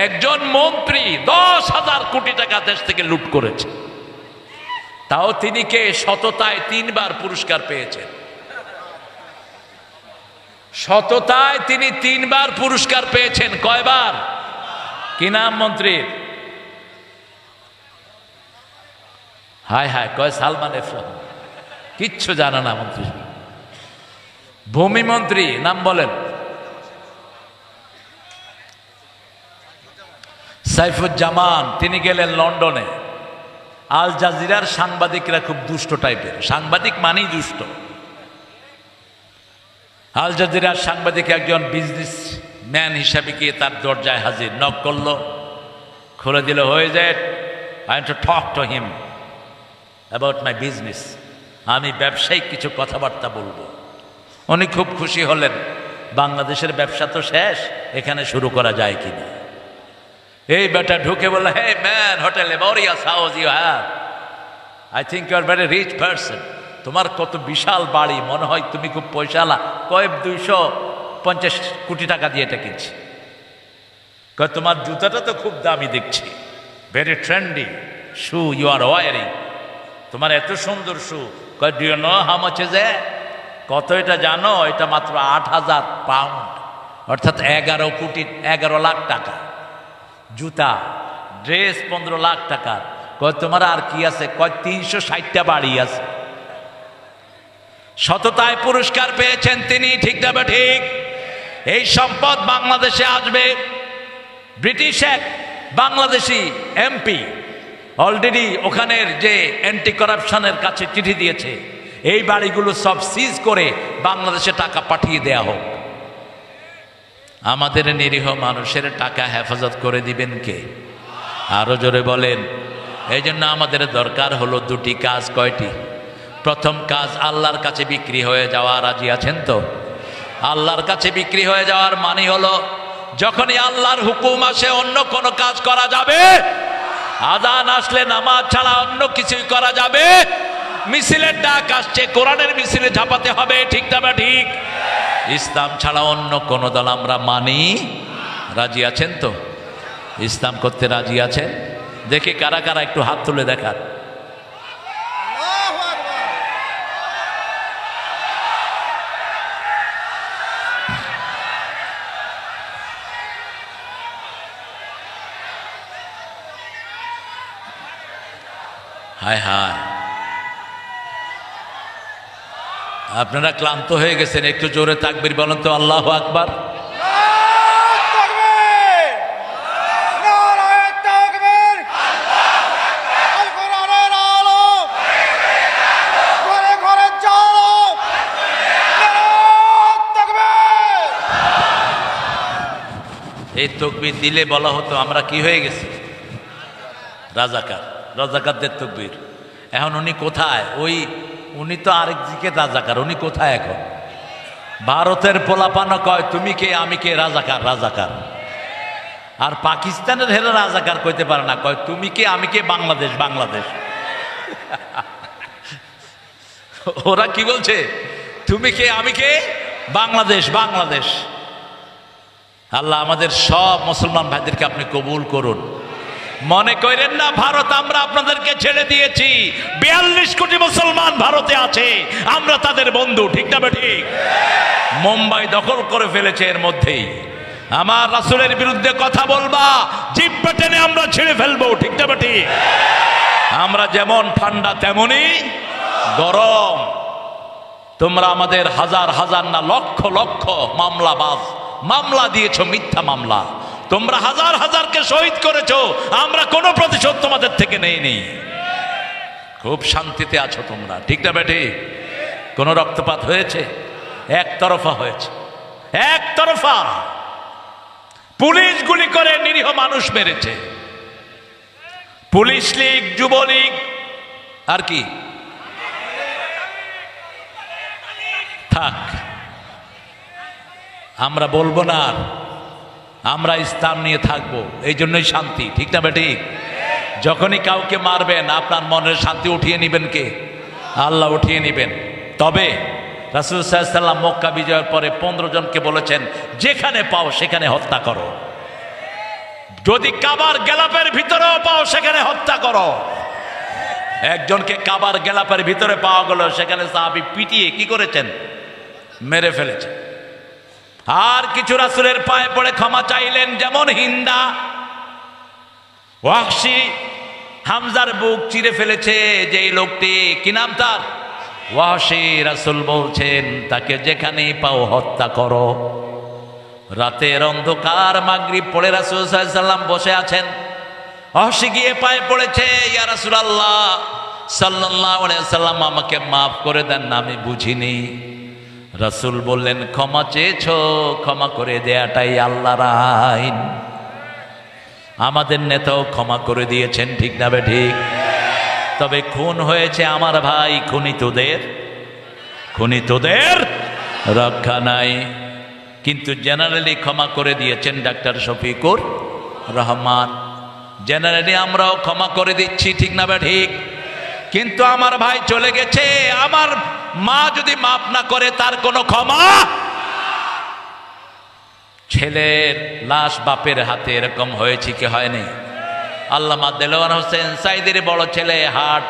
একজন মন্ত্রী 10,000 কোটি টাকা দেশ থেকে লুট করেছে, তাও তিনি কে? সততায় 3 বার পুরস্কার পেয়েছেন। সততায় তিনি 3 বার পুরস্কার পেয়েছেন। কয়বার? কি নাম মন্ত্রীর? হায় হায়, কয় সালমান এফ রহমান। কিচ্ছু জানা না মন্ত্রী। ভূমি মন্ত্রী নাম বলেন? সাইফুজ্জামান। তিনি গেলেন লন্ডনে। আল জাজিরার সাংবাদিকরা খুব দুষ্ট টাইপের, সাংবাদিক মানেই দুষ্ট। আল জাজিরার সাংবাদিক একজন বিজনেস ম্যান হিসাবে গিয়ে তার দরজায় হাজির, নক করলো, খুলে দিল, হয়ে যায়, I want to talk to him about my business. আমি ব্যবসায়িক কিছু কথাবার্তা বলবো। উনি খুব খুশি হলেন, বাংলাদেশের ব্যবসা তো শেষ, এখানে শুরু করা যায় কিনা। এই বেটা ঢুকে বলল, hey man, hotel laborious house you have, I think you are very rich person. তোমার কত বিশাল বাড়ি, মনে হয় তুমি খুব পয়সাওয়ালা। কয়েক 250 কোটি টাকা দিয়ে এটা কিনছি। কয় তোমার জুতাটা তো খুব দামি দেখছি, very trendy shoe you are wearing, তোমার এত সুন্দর শু। কয় do you know how much is it? কত এটা জানো? এটা মাত্র 8,000 পাউন্ড, অর্থাৎ 11 লাখ টাকা। জুতা, ড্রেস 15 লাখ টাকা। কয় তোমার আর কি আছে? কয় 360টা বাড়ি আছে। সততায় পুরস্কার পেয়েছেন তিনি, ঠিক না বা ঠিক? এই সম্পদ বাংলাদেশে আসবে। ব্রিটিশ এক বাংলাদেশি এমপি অলরেডি ওখানের যে অ্যান্টি করাপশনের কাছে চিঠি দিয়েছে, এই বাড়িগুলো সব সিজ করে বাংলাদেশে টাকা পাঠিয়ে দেয়া হোক। আমাদের নিরীহ মানুষের টাকা হেফাজত করে দিবেন কে? আরো জোরে বলেন। এই জন্য আমাদের দরকার হলো 2টি কাজ। কয়টি? প্রথম কাজ, আল্লাহর কাছে বিক্রি হয়ে যাওয়া। রাজি আছেন তো? আল্লাহর কাছে বিক্রি হয়ে যাওয়ার মানে হলো, যখনই আল্লাহর হুকুম আসে অন্য কোনো কাজ করা যাবে, আযান আসলে নামাজ ছাড়া অন্য কিছুই করা যাবে। মিছিলের ডাক আসছে, কোরআনের মিছিলে ঝাঁপাতে হবে, ঠিক না বা ঠিক? ইসলাম ছাড়া অন্য কোন দল আমরা মানি। রাজি আছেন তো? ইসলাম করতে রাজি আছেন? দেখি কারা কারা, একটু হাত তুলে দেখান। হায় হায়, আপনারা ক্লান্ত হয়ে গেছেন, একটু জোরে তাকবীর বলেন তো। আল্লাহু আকবার। এই তকবীর দিলে বলা হতো আমরা কি হয়ে গেছি, রাজাকার। রাজাকারদের তকবীর। এখন উনি কোথায়? উনি তো আরেক দিকে রাজাকার, উনি কোথায় এখন? ভারতের পোলাপানো কয় তুমি কে আমি কে, রাজাকার রাজাকার। আর পাকিস্তানের হেরা রাজাকার কইতে পারে না, কয় তুমি কে আমি কে, বাংলাদেশ বাংলাদেশ। ওরা কি বলছে? তুমি কে আমি কে, বাংলাদেশ বাংলাদেশ। আল্লাহ আমাদের সব মুসলমান ভাইদেরকে আপনি কবুল করুন। মনে করেন না ভারত আমরা আপনাদেরকে ছেড়ে দিয়েছি। 42 কোটি মুসলমান ভারতে আছে, আমরা তাদের বন্ধু, ঠিক না ঠিক? মুম্বাই দখল করে ফেলেছে, এর মধ্যেই আমার রাসূলের বিরুদ্ধে কথা বলবা জিহ্বা টেনে আমরা ছেড়ে ফেলবো, ঠিক না ঠিক? আমরা যেমন ঠান্ডা তেমনি গরম। তোমরা আমাদের হাজার হাজার না লক্ষ লক্ষ মামলা দিয়েছো, মিথ্যা মামলা। তোমরা হাজার হাজারকে শহীদ করেছো, আমরা কোনো প্রতিশোধ তোমাদের থেকে নেইনি। খুব শান্তিতে আছো তোমরা, ঠিক না বেটি? কোনো রক্তপাত হয়েছে? একতরফা হয়েছে, একতরফা। পুলিশ গুলি করে নিরীহ মানুষ মেরেছে। পুলিশ লীগ, যুবলীগ, আর কি থাক, আমরা বলবো না আর। আমরা ইসলাম নিয়ে থাকবো, এই জন্যই শান্তি, ঠিক না বেটি? যখনই কাউকে মারবেন আপনার মনের শান্তি উঠিয়ে নিবেন কে? আল্লাহ উঠিয়ে নিবেন। তবে রাসূল সাল্লাল্লাহু আলাইহি ওয়াসাল্লাম মক্কা বিজয়ের পরে 15 জনকে বলেছেন যেখানে পাও সেখানে হত্যা করো। যদি কাবার গেলাপের ভিতরেও পাও সেখানে হত্যা করো। একজনকে কাবার গেলাপের ভিতরে পাওয়া গেল, সেখানে সাহাবী পিটিয়ে কি করেছেন? মেরে ফেলেছেন। আর কিছু রাসূলের পায়ে পড়ে ক্ষমা চাইলেন, যেমন হিন্দা। ওয়াহশী হামজার বুক চিরে ফেলেছে যেই লোকটি, কি নাম তার? ওয়াহশী। রাসূল বলছেন তাকে যেখানেই পাও হত্যা করো। রাতের অন্ধকার, মাগরিব পড়ে রাসূল সাল্লাল্লাহু আলাইহি ওয়াসাল্লাম বসে আছেন। ওয়াহশী গিয়ে পায়ে পড়েছে, ইয়া রাসূলুল্লাহ সাল্লাল্লাহু আলাইহি ওয়াসাল্লাম আমাকে মাফ করে দেন না, আমি বুঝিনি। রাসূল বললেন ক্ষমা চেয়েছো, ক্ষমা করে দেয়াটাই আল্লাহর আইন। আমাদের নেতাও ক্ষমা করে দিয়েছেন, ঠিক না ঠিক? তবে খুন হয়েছে আমার ভাই, খুনিতদের রক্ষা নাই। কিন্তু জেনারেলি ক্ষমা করে দিয়েছেন ডাক্তার শফিকুর রহমান। জেনারেলি আমরাও ক্ষমা করে দিচ্ছি, ঠিক না ঠিক? কিন্তু আমার ভাই চলে গেছে, আমার মা যদি মাফ না করে তার কোনো ক্ষমা। ছেলের লাশ বাপের হাতে, এরকম হয়েছে কি হয়নি? আল্লামা দেলোয়ার হোসেন সাইদির বড় ছেলে হার্ট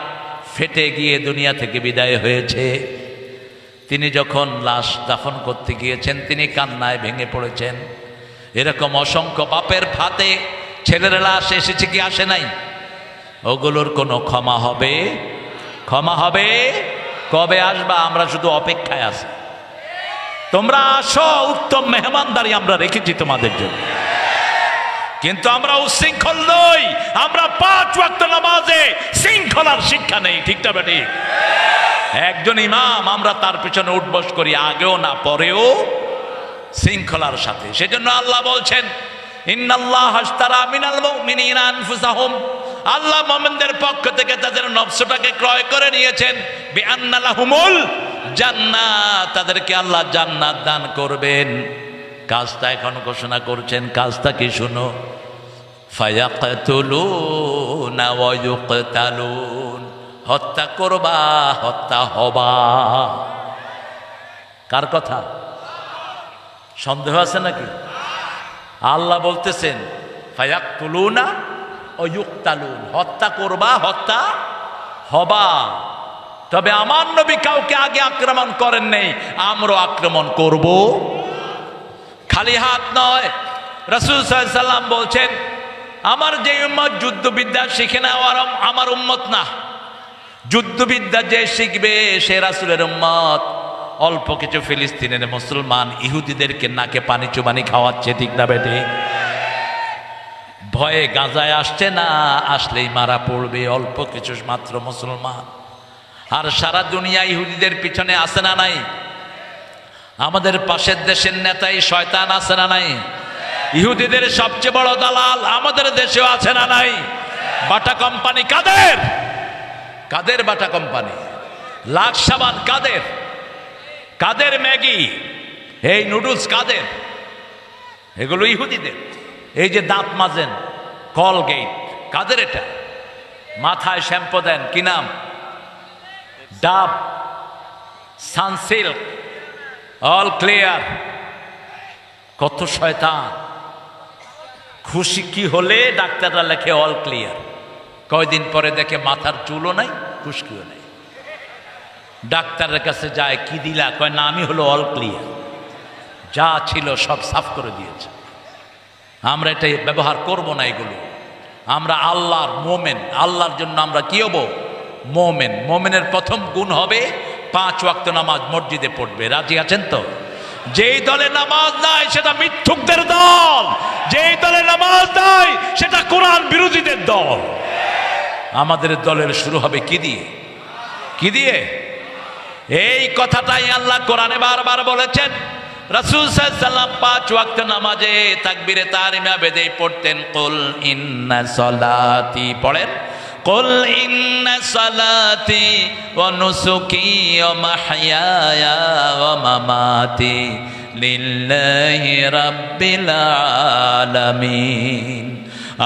ফেটে গিয়ে দুনিয়া থেকে বিদায় হয়েছে। তিনি যখন লাশ দাফন করতে গিয়েছেন তিনি কান্নায় ভেঙে পড়েছেন। এরকম অসংখ্য বাপের ফাতে ছেলের লাশ এসেছে কি আসে নাই? ওগুলোর কোনো ক্ষমা হবে? ক্ষমা হবে? কবে আসবা? আমরা শুধু অপেক্ষায় আছি। তোমরা আসো, উত্তম মেহমানদারি আমরা রেখেছি তোমাদের জন্য। কিন্তু আমরা উশৃঙ্খল নই, আমরা 5 ওয়াক্ত নামাজে শৃঙ্খলার শিক্ষা নেই, ঠিক না ঠিক? একজন ইমাম, আমরা তার পিছনে উঠবস করি, আগেও না পরেও শৃঙ্খলার সাথে। সেজন্য আল্লাহ বলছেন ইন্নাল্লাহ আশতারা মিনাল মুমিনিনা আনফুসাহুম, আল্লাহ মুমিনদের পক্ষ থেকে তাদের নফসটাকে ক্রয় করে নিয়েছেন। বিআন্না লাহুমুল জান্নাত, তাদেরকে আল্লাহ জান্নাত দান করবেন। কাজটা এখন ঘোষণা করছেন, কাজটা কি শুনো? ফায়াকতুলুনা ওয়া ইউকতালুন, হত্যা করবা, হত্যা হবা। কার কথা? সন্দেহ আছে নাকি? আল্লাহ বলতেছেন ফায়াকতুলুনা ওয়া ইউকতালুন, হত্যা করবা, হত্যা হবা। তবে আমার নবী কাউকে আগে আক্রমণ করেন নাই, আমরা আক্রমণ করব। খালি হাত নয়, রাসূল সাল্লাল্লাহু আলাইহি ওয়াসাল্লাম বলছেন আমার যে উম্মত যুদ্ধবিদ্যা শিখে না আমার উম্মত না। যুদ্ধবিদ্যা যে শিখবে সে রাসূলের উম্মত। অল্প কিছু ফিলিস্তিনের মুসলমান ইহুদিদেরকে নাকে পানি চুবানি খাওয়াচ্ছে, ঠিক না বেটে? ভয়ে গাজায় আসছে না, আসলেই মারা পড়বে। অল্প কিছু মাত্র মুসলমান, আর সারা দুনিয়া ইহুদিদের পিছনে আছে না নাই? আমাদের পাশের দেশের নেতাই শয়তান আছে না নাই? ইহুদিদের সবচেয়ে বড় দালাল আমাদের দেশেও আছে না নাই? বাটা কোম্পানি কাদের? কাদের বাটা কোম্পানি? লাক্স সাবান কাদের? কাদের ম্যাগি, এই নুডলস কাদের? এগুলো ইহুদিদের। এই যে দাঁত মাজেন কলগেট কাদের? এটা মাথায় শ্যাম্পু দেন কি নাম? ডাব, সানসিল্ক, অল ক্লিয়ার। কত শয়তান! খুশি কি হলে ডাক্তাররা লেখে অল ক্লিয়ার, কয়দিন পরে দেখে মাথার চুলও নাই, খুশকিও নাই। ডাক্তারের কাছে যায়, কি দিলা? কয় না, আমি হলো অল ক্লিয়ার, যা ছিল সব সাফ করে দিয়েছে। আমরা এটা ব্যবহার করব না এগুলো। আমরা আল্লাহর মোমেন, আল্লাহর জন্য আমরা কি হব? মোমেন। মোমেনের প্রথম গুণ হবে 5 ওয়াক্ত নামাজ মসজিদে পড়বে। রাজি আছেন তো? যেই দলে নামাজ নাই সেটা মিথ্যুকদের দল, যেই দলে নামাজ নাই সেটা কোরআন বিরোধীদের দল। আমাদের দলের শুরু হবে কি দিয়ে? কি দিয়ে? এই কথাটাই আল্লাহ কোরআনে বারবার বলেছেন। রাসূল সাল্লাল্লাহু আলাইহি ওয়াসাল্লাম 5 ওয়াক্ত নামাজে তাকবীরে তাহরিমা বেঁধে পড়তেন। কুল ইন্না সলাতি, পড়েন, কুল ইন্না সালাতি ওয়া নুসুকি ওয়া মাহইয়ায়া ওয়া মামাতি লিল্লাহি রাব্বিল আলামিন।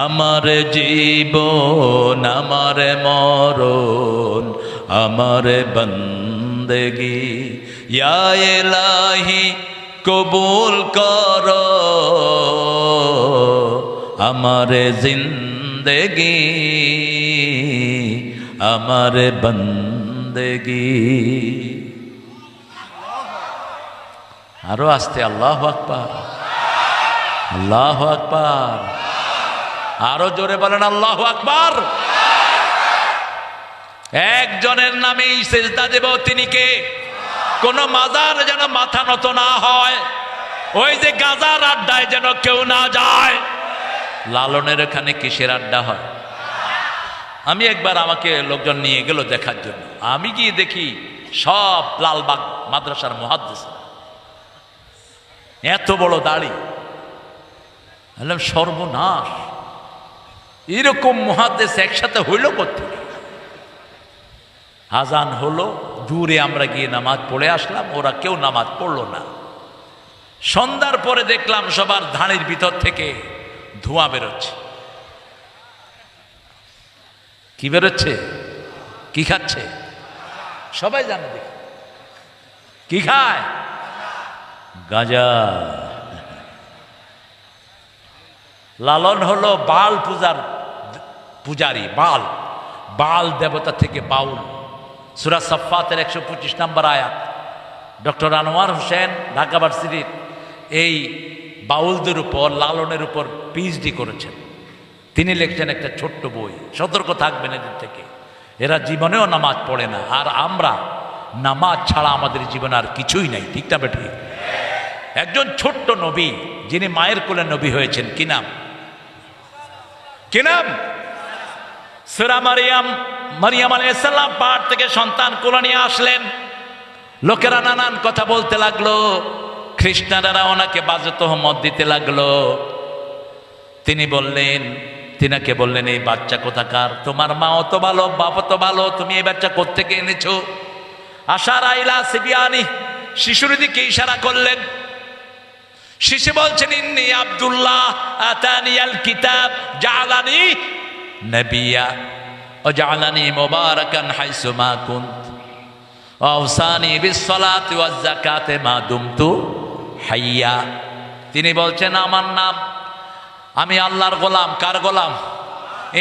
আমার জীবন, আমার মরণ, আমার বন্দেগি ইয়া ইলাহি কবুল করো, আমার জিন্দেগি, আমার বন্দেগি। আরো আস্তে, আল্লাহু আকবার, আল্লাহু আকবার। আরো জোরে বলেন আল্লাহু আকবার। একজনের নামেই সিজদা দেব, তিনি কে? কোন মাজার যেন মাথা নত না হয়, ওই যে গাজার আড্ডায় যেন কেউ না যায়। লালনের এখানে কিসের আড্ডা হয়? আমি একবার, আমাকে লোকজন নিয়ে গেল দেখার জন্য। আমি গিয়ে দেখি সব লালবাগ মাদ্রাসার মুহাদ্দিস, এত বড় দাড়ি। বললাম সর্বনাশ, এরকম মুহাদ্দিস একসাথে হইল কোত্থেকে? আজান হলো, দূরে আমরা গিয়ে নামাজ পড়ে আসলাম, ওরা কেউ নামাজ পড়লো না। সন্ধ্যার পরে দেখলাম সবার ধানের ভিতর থেকে ধোঁয়া বেরোচ্ছে। কি বেরোচ্ছে? কি খাচ্ছে? সবাই জানে, দেখি কি খায়? গাঁজা। লালন হলো বাল পূজার পূজারি, বাল, বাল দেবতা থেকে বাউল। সূরা সাফফাতের 125 নম্বর আয়াত। ডক্টর আনোয়ার হোসেন ঢাকা ভার্সিটির এই বাউলদের উপর, লালনের উপর পিএইচডি করেছেন। তিনি লিখছেন একটা ছোট্ট বই, সতর্ক থাকবেন এদের থেকে, এরা জীবনেও নামাজ পড়ে না। আর আমরা নামাজ ছাড়া আমাদের জীবনে আর কিছুই নাই, ঠিক না বেঠিক? একজন ছোট্ট নবী, যিনি মায়ের কোলে নবী হয়েছেন, কি নাম? কি নাম? সূরা মারিয়াম। মারিয়াম আলাইহিস সালাম পাহাড় থেকে সন্তান কোলে নিয়ে আসলেন। লোকেরা নানান কথা বলতে লাগলো, খ্রিস্টানেরা ওনাকে বাজে তহমত দিতে লাগলো। তিনি বললেন, তিনাকে বললেন, এই বাচ্চা কোথাকার? তোমার মাও তো ভালো, বাবা তো ভালো, তুমি এই বাচ্চা কোত্থেকে এনেছো? আশারা ইলা সিবিয়ানি, শিশুর দিকে ইশারা করলেন। শিশু বলছেন, ইন্নী আব্দুল্লাহ আতানিয়াল কিতাব জাআলানি নবিয়্যা ওয়া জাআলানি মুবারাকান হাইসু মা কুনত ওয়া আওসানি বিস-সালাতি ওয়াজ-যাকাতি মা দুমতু হাইয়্যা। তিনি বলছেন, আমার নাম, আমি আল্লাহর গোলাম। কার গোলাম?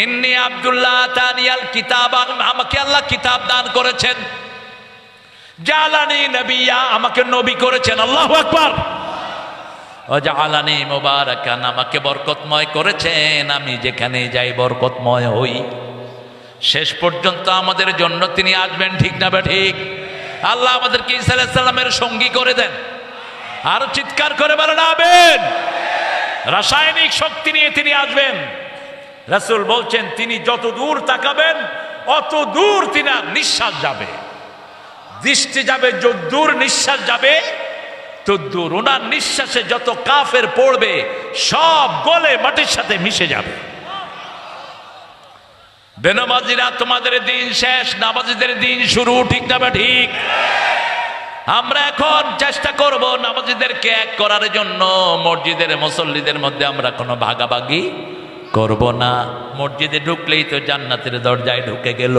ইন্নী আব্দুল্লাহ আতানিয়াল কিতাব, আমাকে আল্লাহ কিতাব দান করেছেন। জাআলানি নবিয়্যা, আমাকে নবী করেছেন। আল্লাহু আকবার। ওয়াজআলানি মুবারাকান, আমাকে বরকতময় করেছেন, আমি যেখানে যাই বরকতময় হই। শেষ পর্যন্ত আমাদের জন্য তিনি আসবেন, ঠিক না ঠিক? আল্লাহ আমাদেরকে ঈসা আলাইহিস সালামের সঙ্গী করে দেন। আর চিৎকার করে বলেন আমিন। রাসায়নিক শক্তি নিয়ে তিনি আসবেন। রাসূল বলছেন, তিনি যত দূর তাকাবেন অত দূর তিনার নিঃশ্বাস যাবে, দৃষ্টি যাবে যত দূর, নিঃশ্বাস যাবে তদ্দুর, ওনার নিঃশ্বাসে যত কাফের পড়বে সব গলে মাটির সাথে মিশে যাবে। বেনামাজিরা, তোমাদের দিন শেষ, নামাজিদের দিন শুরু, ঠিক না ঠিক? আমরা এখন চেষ্টা করব নামাজিদেরকে এক করার জন্য। মসজিদের মুসল্লিদের মধ্যে আমরা কোনো ভাগাভাগি করব না। মসজিদে ঢুকলেই তো জান্নাতের দরজায় ঢুকে গেল।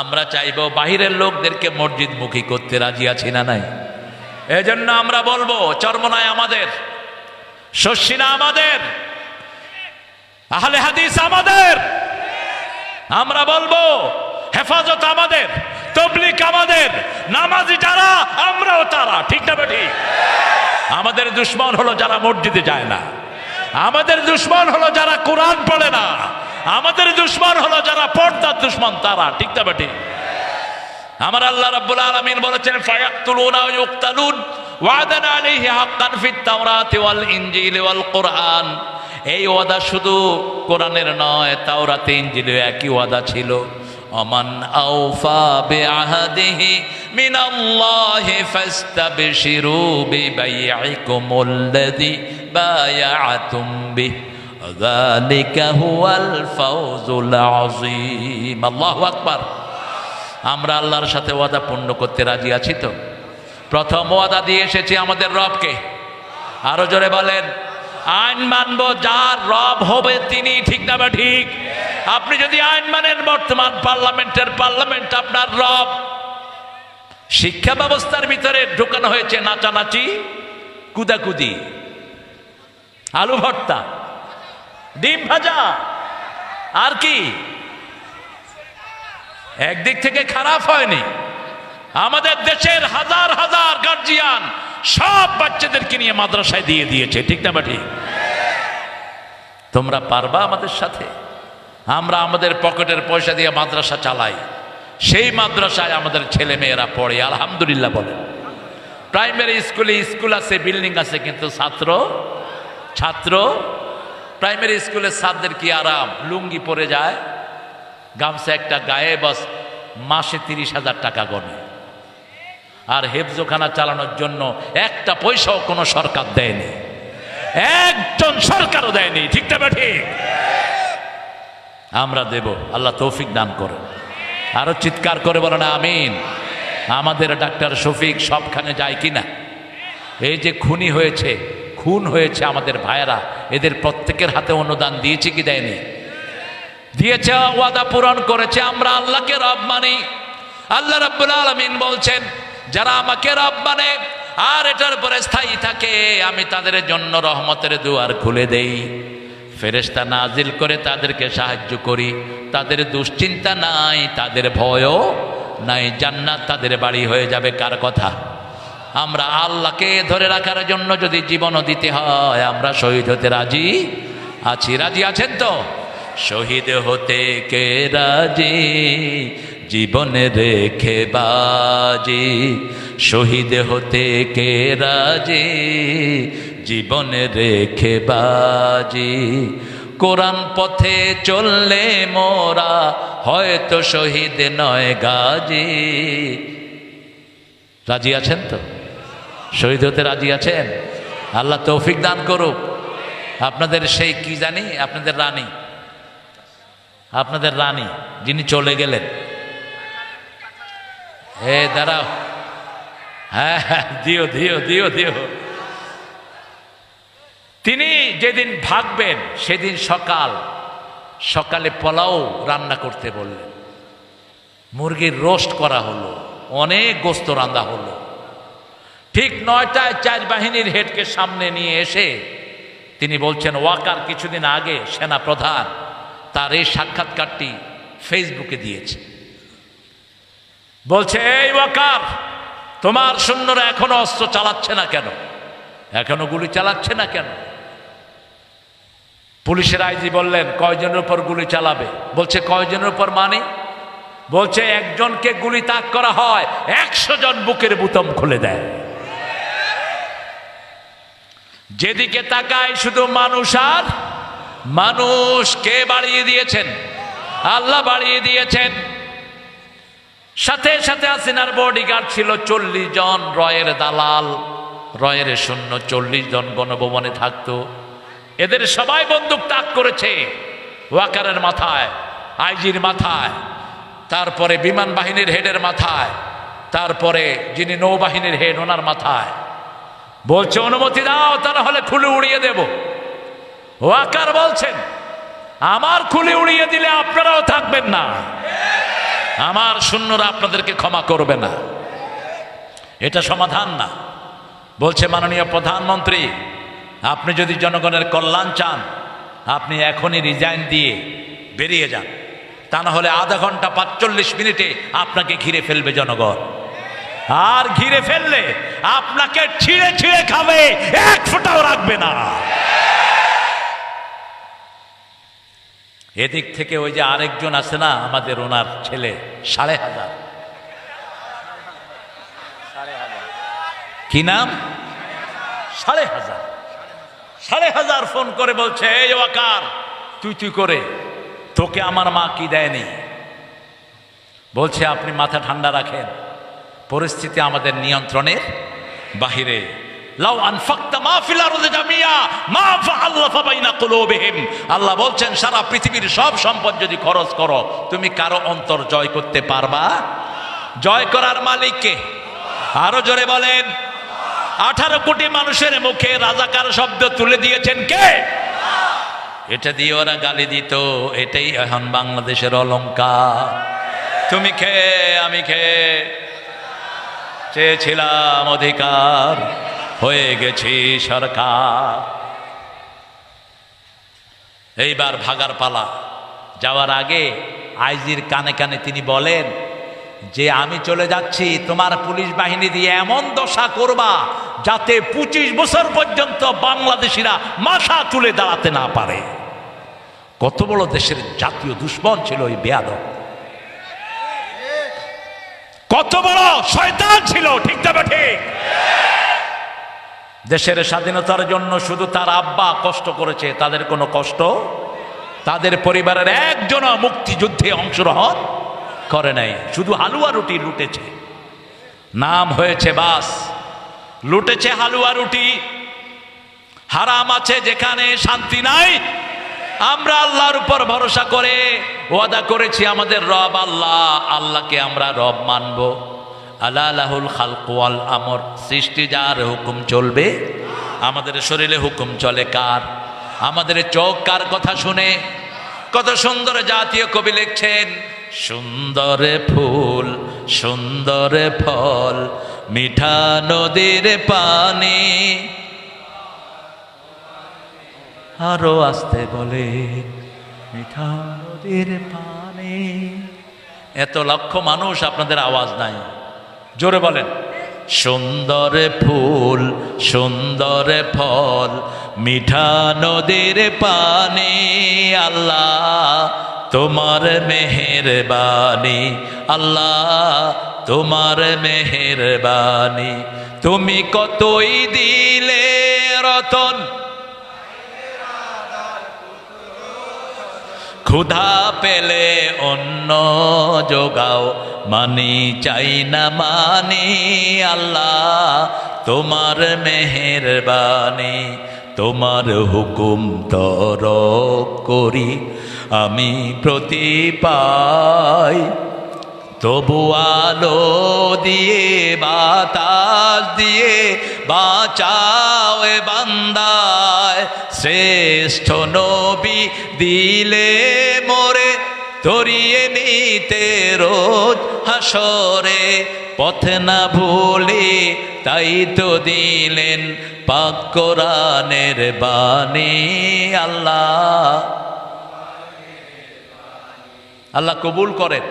আমরা চাইব বাহিরের লোকদেরকে মসজিদমুখী করতে, রাজি আছি না নাই? এজন্য আমরা বলবো চরমনায় আমাদের, শস্যিনা আমাদের, আহলে হাদিস আমাদের। আমরা বলবো হেফাজত আমাদের, তবলিগ আমাদের, নামাজি যারা আমরাও তারা, ঠিক না ঠিক? আমাদের দুশ্মন হলো যারা মসজিদে যায় না, আমাদের দুশ্মন হলো যারা কোরআন পড়ে না, আমাদের দুশ্মন হলো যারা পর্দার দুশ্মন তারা, ঠিক না ঠিক? আমার আল্লাহ রাব্বুল আলামিন বলেছেন ফায়াকতুলুনা ওয়া ইউকতালুন ওয়াদান আলাইহি হাক্কান ফিত তাওরাতি ওয়াল ইনজিল ওয়াল কোরআন। এই ওয়াদা শুধু কোরআনের নয়, তাওরাতে ইনজিলে একই ওয়াদা ছিল। ওমান আওফা বিআহদিহি মিনাল্লাহি ফাস্তাবশিরু বিবাইইকুমুল্লাযী বায়াআতুম বিহি যালিকা হুয়াল ফাওজুল আযীম। আল্লাহু আকবার। আমরা আল্লাহর সাথে ওয়াদা পূর্ণ করতে রাজি আছি তো? প্রথম ওয়াদা দিয়ে এসেছি আমাদের রবকে। আরো জোরে বলেন, আইন মানবো যার রব হবে তিনি, ঠিক না বা ঠিক? আপনি যদি আইন মানেন, বর্তমান পার্লামেন্ট আপনার রব। শিক্ষা ব্যবস্থার ভিতরে ঢুকানো হয়েছে নাচানাচি, কুদাকুদি, আলু ভর্তা, ডিম ভাজা, আর কি? একদিক থেকে খারাপ হয়নি। আমাদের দেশের হাজার হাজার গার্জিয়ান সব বাচ্চাদেরকে নিয়ে মাদ্রাসায় দিয়ে দিয়েছে, ঠিক না ঠিক? তোমরা পারবা আমাদের সাথে? আমরা আমাদের পকেটের পয়সা দিয়ে মাদ্রাসা চালাই, সেই মাদ্রাসায় আমাদের ছেলে মেয়েরা পড়ে, আলহামদুলিল্লাহ বলে। প্রাইমারি স্কুল আছে, বিল্ডিং আছে, কিন্তু ছাত্র প্রাইমারি স্কুলের ছাত্রদের কি আরাম, লুঙ্গি পরে যায়, গামছা একটা গায়ে, বাস মাসে 30,000 টাকা গনে। আর হেফজোখানা চালানোর জন্য একটা পয়সাও কোনো সরকার দেয়নি, একজন সরকারও দেয়নি, ঠিক না ঠিক? আমরা দেব, আল্লাহ তৌফিক দান করে। আরো চিৎকার করে বলো না আমিন। আমাদের ডাক্তার শফিক সবখানে যায় কিনা? এই যে খুন হয়েছে আমাদের ভাইয়েরা, এদের প্রত্যেকের হাতে অনুদান দিয়েছে কি দেয়নি? দিয়েছে, ওয়াদা পূরণ করেছে। আমরা আল্লাহকে রব মানি। আল্লাহ রাব্বুল আলামিন বলছেন, যারা আমাকে রব মানে আর এটার উপরে স্থায়ী থাকে, আমি তাদের জন্য রহমতের দুয়ার খুলে দেই, ফেরেশতা নাজিল করে তাদেরকে সাহায্য করি। তাদের দুশ্চিন্তা নাই, তাদের ভয়ও নাই, জান্নাত তাদের বাড়ি হয়ে যাবে। কার কথা? আমরা আল্লাহকে ধরে রাখার জন্য যদি জীবনও দিতে হয়, আমরা শহীদ হতে রাজি আছি। রাজি আছেন তো? শহীদ হতে কে রাজি, জীবনে রেখে বাজি। শহীদ হতে কে রাজি, জীবনে রেখে বাজি। কোরআন পথে চললে মোরা হয়তো শহীদ নয় গাজী। রাজি আছেন তো? শহীদ হতে রাজি আছেন? আল্লাহ তৌফিক দান করুক। আপনাদের সেই কি জানি, আপনাদের রানী যিনি চলে গেলেন, দাঁড়াও, হ্যাঁ দিও দিও দিও দিও। তিনি যেদিন ভাগবেন সেদিন সকালে পোলাও রান্না করতে বললেন, মুরগির রোস্ট করা হলো, অনেক গোস্ত রান্না হলো। ঠিক 9টায় 4 বাহিনীর হেডকে সামনে নিয়ে এসে তিনি বলছেন, ওয়াকার কিছুদিন আগে সেনা প্রধান তার এই সাক্ষাৎকারটি ফেসবুকে দিয়েছে। বলছে, এই ওয়াকার, তোমার সৈন্যরা এখনো অস্ত্র চালাচ্ছে না কেন? এখনো গুলি চালাচ্ছে না কেন? পুলিশের আইজি বললেন, কয়জনের উপর গুলি চালাবে? বলছে, কয়জনের উপর মানে? বলছে, একজনকে গুলি তাক করা হয়, 100 জন বুকের বুতাম খুলে দেয়। যেদিকে তাকায় শুধু মানুষ আর মানুষ। কে বাড়িয়ে দিয়েছেন? আল্লাহ বাড়িয়ে দিয়েছেন। সাথে সাথে হাসিনার বডিগার্ড ছিল 40 জন, রয়ের দালাল। রয়ের শূন্য 40 জন গণভবনে থাকতো। এদের সবাই বন্দুক তাক করেছে ওয়াকারের মাথায়, আইজির মাথায়, তারপরে বিমান বাহিনীর হেডের মাথায়, তারপরে যিনি নৌবাহিনীর হেড ওনার মাথায়। বলছে অনুমতি দাও, তা না হলে খুলে উড়িয়ে দেব। ওয়াকার বলছেন আমার খুলে উড়িয়ে দিলে আপনারাও থাকবেন না, আমার সৈন্যরা আপনাদেরকে ক্ষমা করবে না। এটা সমাধান না। বলছে মাননীয় প্রধানমন্ত্রী, আপনি যদি জনগণের কল্যাণ চান আপনি এখনই রিজাইন দিয়ে বেরিয়ে যান, তা না হলে আধা ঘন্টা 45 মিনিটে আপনাকে ঘিরে ফেলবে জনগণ। আর ঘিরে ফেললে আপনাকে ছিঁড়ে ছিঁড়ে খাবে, এক ফোঁটাও রাখবে না। এদিক থেকে ওই যে আরেকজন আছে না আমাদের, ওনার ছেলে 5,500, কি নাম, 5,500 ফোন করে বলছে এই ওয়াকার তুই করে, তোকে আমার মা কি দেয়নি। বলছে আপনি মাথা ঠান্ডা রাখেন, পরিস্থিতি আমাদের নিয়ন্ত্রণের বাহিরে। লাউ আনফাকতা মা ফিল আরদি জামিয়া মা ফাআল্লাফা বাইনা কুলুবিহিম, আল্লাহ বলছেন সারা পৃথিবীর সব সম্পদ যদি খরচ করো তুমি কারো অন্তর জয় করতে পারবা? জয় করার মালিক কে? আরো জোরে বলেন। 18 কোটি মানুষের মুখে রাজাকার শব্দ তুলে দিয়েছেন কে? এটা দিয়ে ওরা গালি দিত, এটাই এখন বাংলাদেশের অলংকার। তুমি খেয়ে আমি খেয়ে চেয়েছিলাম অধিকার, হয়ে গেছি সরকার। এইবার ভাগার পালা। যাওয়ার আগে আইজির কানে কানে তিনি বলেন যে আমি চলে যাচ্ছি, তোমার পুলিশ বাহিনী দিয়ে এমন দশা করবা যাতে 25 বছর পর্যন্ত বাংলাদেশিরা মাথা তুলে দাঁড়াতে না পারে। কত বড় দেশের জাতীয় দুশ্মন ছিল ওই বেয়াদব, কত বড় শয়তান ছিল, ঠিক না ঠিক? দেশের স্বাধীনতার জন্য শুধু তার আব্বা কষ্ট করেছে, তাদের কোনো কষ্ট, তাদের পরিবারের একজনও মুক্তিযুদ্ধে অংশগ্রহণ করে নাই, শুধু হালুয়া রুটি লুটেছে। নাম হয়েছে বাস, লুটেছে হালুয়া রুটি। হারাম আছে যেখানে, শান্তি নাই। আমরা আল্লাহর উপর ভরসা করে ওয়াদা করেছি আমাদের রব আল্লাহ, আল্লাহকে আমরা রব মানব। আলা লাহুল খালকু ওয়াল আমর, সৃষ্টি যার হুকুম চলবে। আমাদের শরীরে হুকুম চলে কার? আমাদের চোখ কার কথা শুনে? কত সুন্দর জাতীয় কবি লিখছেন, সুন্দর ফুল সুন্দর ফল মিঠা নদীর পানি। আরো আসতে বলে মিঠা নদীর পানি। এত লক্ষ মানুষ, আপনাদের আওয়াজ নাই, জোরে বলেন। সুন্দর ফুল সুন্দর ফল মিঠা নদীর পানি, আল্লাহ তোমার মেহেরবানি, আল্লাহ তোমার মেহেরবানি। তুমি কতই দিলে রতন, ক্ষুধা পেলে অন্ন যোগাও, মানি চাই না মানি, আল্লাহ তোমার মেহেরবানি। তোমার হুকুম তরক করি আমি প্রতি পাই, তবু আলো দিয়ে বাতাস দিয়ে বাঁচাও এ বান্দায়। শ্রেষ্ঠ নবী দিলে মোরে ধরিয়ে নিতে রোজ হাসরে, পথ না ভুলে তাই তো দিলেন পাক কোরআনের বাণী। আল্লাহ আল্লাহ কবুল করেন।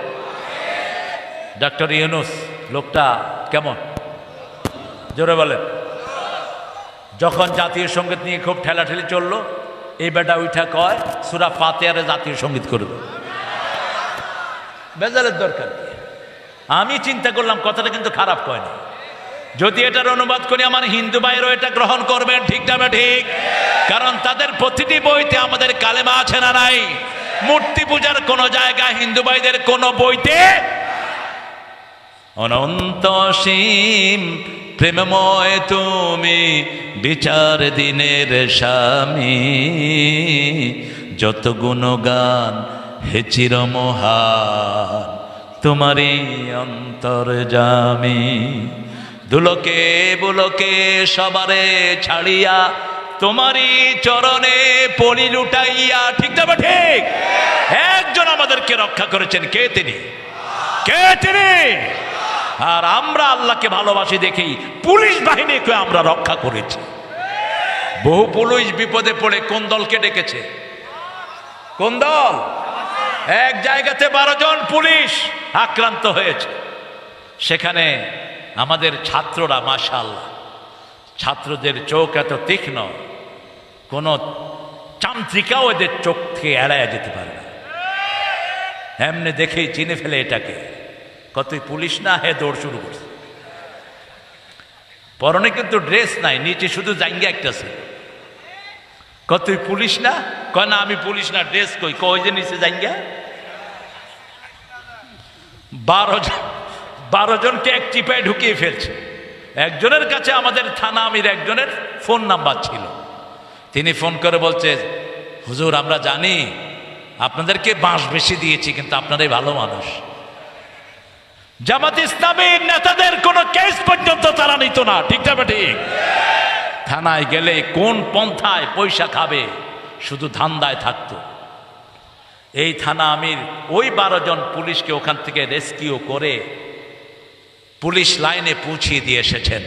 ডক্টর ইউনূস লোকটা কেমন, জোরে বলেন। যখন জাতীয় সঙ্গীত নিয়ে খুব ঠেলাঠেলি চললো, এই বেটা উঠা কয় সূরা ফাতিহারে জাতীয় সঙ্গীত করে দেব। বেজালের দরকার কি? আমি চিন্তা করলাম কথাটা কিন্তু খারাপ কয় না। যদি এটার অনুবাদ করি আমার হিন্দু ভাইয়েরও এটা গ্রহণ করবেন, ঠিক না ঠিক? কারণ তাদের প্রতিটি বইতে আমাদের কালেমা আছে না নাই? মূর্তি পূজার কোন জায়গায় হিন্দু ভাইদের কোন বইতে অনন্ত সীম প্রেমময় তুমি বিচার দিনের স্বামী, যত গুণগান হে চিরমহান তোমারই অন্তর্যামী। দুলোকে বুলোকে সবারে ছাড়িয়া তোমারই চরণে পলি লুটাইয়া। ঠিক না ঠিক? একজন আমাদেরকে রক্ষা করেছেন, কে তিনি? কে তিনি? আর আমরা আল্লাহকে ভালোবাসি দেখি পুলিশ বাহিনীকে আমরা রক্ষা করেছি। বহু পুলিশ বিপদে পড়ে কোন দলকে ডেকেছে? কোন দল? এক জায়গাতে 12 জন পুলিশ আক্রান্ত হয়েছে, সেখানে আমাদের ছাত্ররা, মাশাআল্লাহ, ছাত্রদের চোখ এত তীক্ষ্ণ, কোন চান্ত্রিকাও এদের চোখ থেকে এড়াইয়া যেতে পারে না। এমনি দেখেই চিনে ফেলে এটাকে। কতই পুলিশ না, হে দৌড় শুরু করছে। পরনে কিন্তু ড্রেস নাই, নিচে শুধু জাঙ্গিয়া একটা আছে। কতই পুলিশ না, কয় না আমি পুলিশ না, ড্রেস কই? কই যে নিচে জাঙ্গিয়া। 12 জনকে এক চিপায় ঢুকিয়ে ফেলছে। একজনের কাছে আমাদের থানা আমির একজনের ফোন নাম্বার ছিল। তিনি ফোন করে বলছে, হুজুর আমরা জানি আপনাদেরকে বাঁশ বেশি দিয়েছি, কিন্তু আপনারাই ভালো মানুষ। জামাত ইসলামীর নেতাদের কোন কেস পর্যন্ত তারা নিত না। ঠিক না ঠিক? থানায় গেলে কোন পন্থায় পয়সা খাবে শুধু ধান্দায় থাকতো। এই থানা আমির ওই 12 জন পুলিশকে ওখান থেকে রেস্কিউ করে পুলিশ লাইনে পৌঁছিয়ে দিয়ে এসেছেন।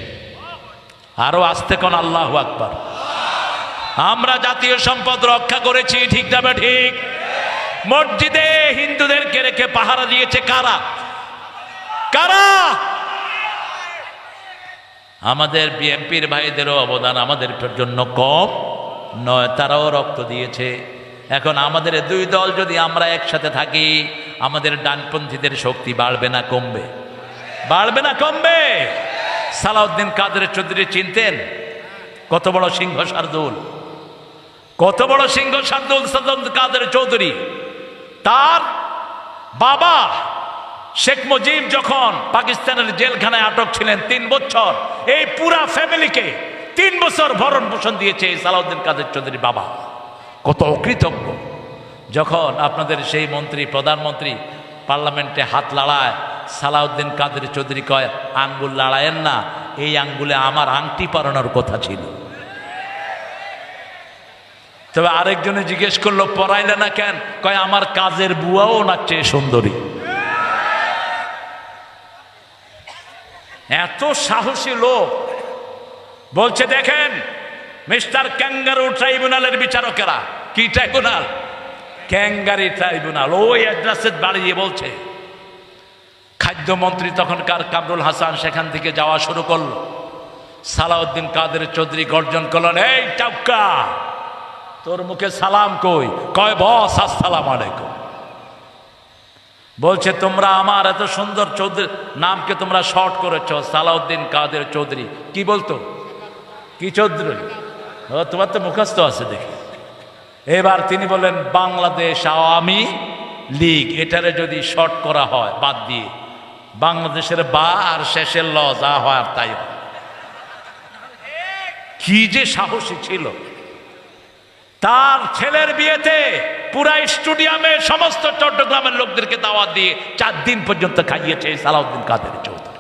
আরো আসতে কোন আল্লাহু আকবার। আমরা জাতীয় সম্পদ রক্ষা করেছি। ঠিক না ঠিক? মসজিদে হিন্দুদেরকে রেখে পাহারা দিয়েছে কারা? কারা? আমাদের বিএনপির ভাইদেরও অবদান আমাদের জন্য কম নয়, তারাও রক্ত দিয়েছে। এখন আমাদের দুই দল যদি আমরা একসাথে থাকি, আমাদের ডানপন্থীদের শক্তি বাড়বে না কমবে? বাড়বে না কমবে? সালাউদ্দিন কাদের চৌধুরী চিনতেন? কত বড় সিংহ শার্দুল, কত বড় সিংহ শার্দুল সালাউদ্দিন কাদের চৌধুরী। তার বাবা শেখ মুজিব যখন পাকিস্তানের জেলখানায় আটক ছিলেন 3 বছর, এই পুরা ফ্যামিলিকে 3 বছর ভরণ পোষণ দিয়েছে এই সালাউদ্দিন কাদের চৌধুরী বাবা। কত অকৃতজ্ঞ। যখন আপনাদের সেই মন্ত্রী, প্রধানমন্ত্রী পার্লামেন্টে হাত লাড়ায়, সালাউদ্দিন কাদের চৌধুরী কয়, আঙ্গুল লাড়ায়েন না, এই আঙ্গুলে আমার আংটি পরানোর কথা ছিল। তবে আরেকজনে জিজ্ঞেস করলো, পরাইলে না কেন? কয় আমার কাজের বুয়াও ওনার চেয়ে সুন্দরী। এত সাহসী লোক। বলছে দেখেন মিস্টার ক্যাঙ্গারু ট্রাইব্যুনালের বিচারকেরা। কি ট্রাইব্যুনাল? ক্যাঙ্গারি ট্রাইব্যুনাল। ওই অ্যাড্রেসে বাড়িয়ে বলছে। খাদ্যমন্ত্রী তখনকার কামরুল হাসান সেখান থেকে যাওয়া শুরু করলো। সালাউদ্দিন কাদের চৌধুরী গর্জন করলেন, এই টাউকা, তোর মুখে সালাম কই? কয় বস আসসালামু আলাইকুম। বলছে তোমরা আমার এত সুন্দর চৌধুরী নামকে তোমরা শর্ট করেছ, সালাউদ্দিন কাদের চৌধুরী। কি বলতো? কি চৌধুরী? ও তোমার তো মুখস্থ আছে দেখি। এবার তিনি বললেন বাংলাদেশ আওয়ামী লীগ। এটারে যদি শর্ট করা হয় বাদ দিয়ে, বাংলাদেশের বা আর শেষের ল যা হয় আর তাই হয়। কি যে সাহসী ছিল। তার ছেলের বিয়েতে পুরা স্টেডিয়ামে সমস্ত চট্টগ্রামের লোকদেরকে দাওয়াত দিয়ে 4 দিন পর্যন্ত খাইয়েছে সালাউদ্দিন কাদের চৌধুরী।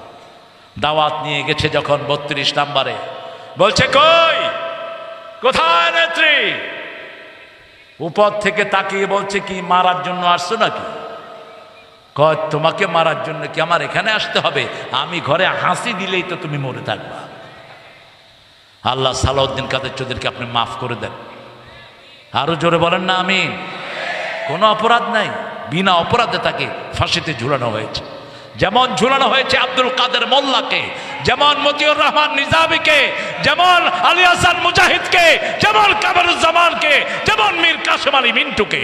দাওয়াত নিয়ে গেছে যখন 32 নম্বরে, বলছে কই, কোথায় নেত্রী? উপর থেকে তাকিয়ে বলছে, কি মারার জন্য আসছো নাকি? কয় তোমাকে মারার জন্য কি আমার এখানে আসতে হবে? আমি ঘরে হাসি দিলেই তো তুমি মরে থাকবা। আল্লাহ সালাউদ্দিন কাদের চৌধুরীকে আপনি মাফ করে দেন। আরো জোরে বলেন না আমিন। কোনো অপরাধ নাই, বিনা অপরাধে তাকে ফাঁসিতে ঝুলানো হয়েছে। যেমন ঝুলানো হয়েছে আব্দুল কাদের মোল্লাকে, যেমন মতিউর রহমান নিজামীকে, যেমন আলী হাসান মুজাহিদকে, যেমন কামরুজ্জামানকে, যেমন মীর কাসেম আলী মিন্টুকে।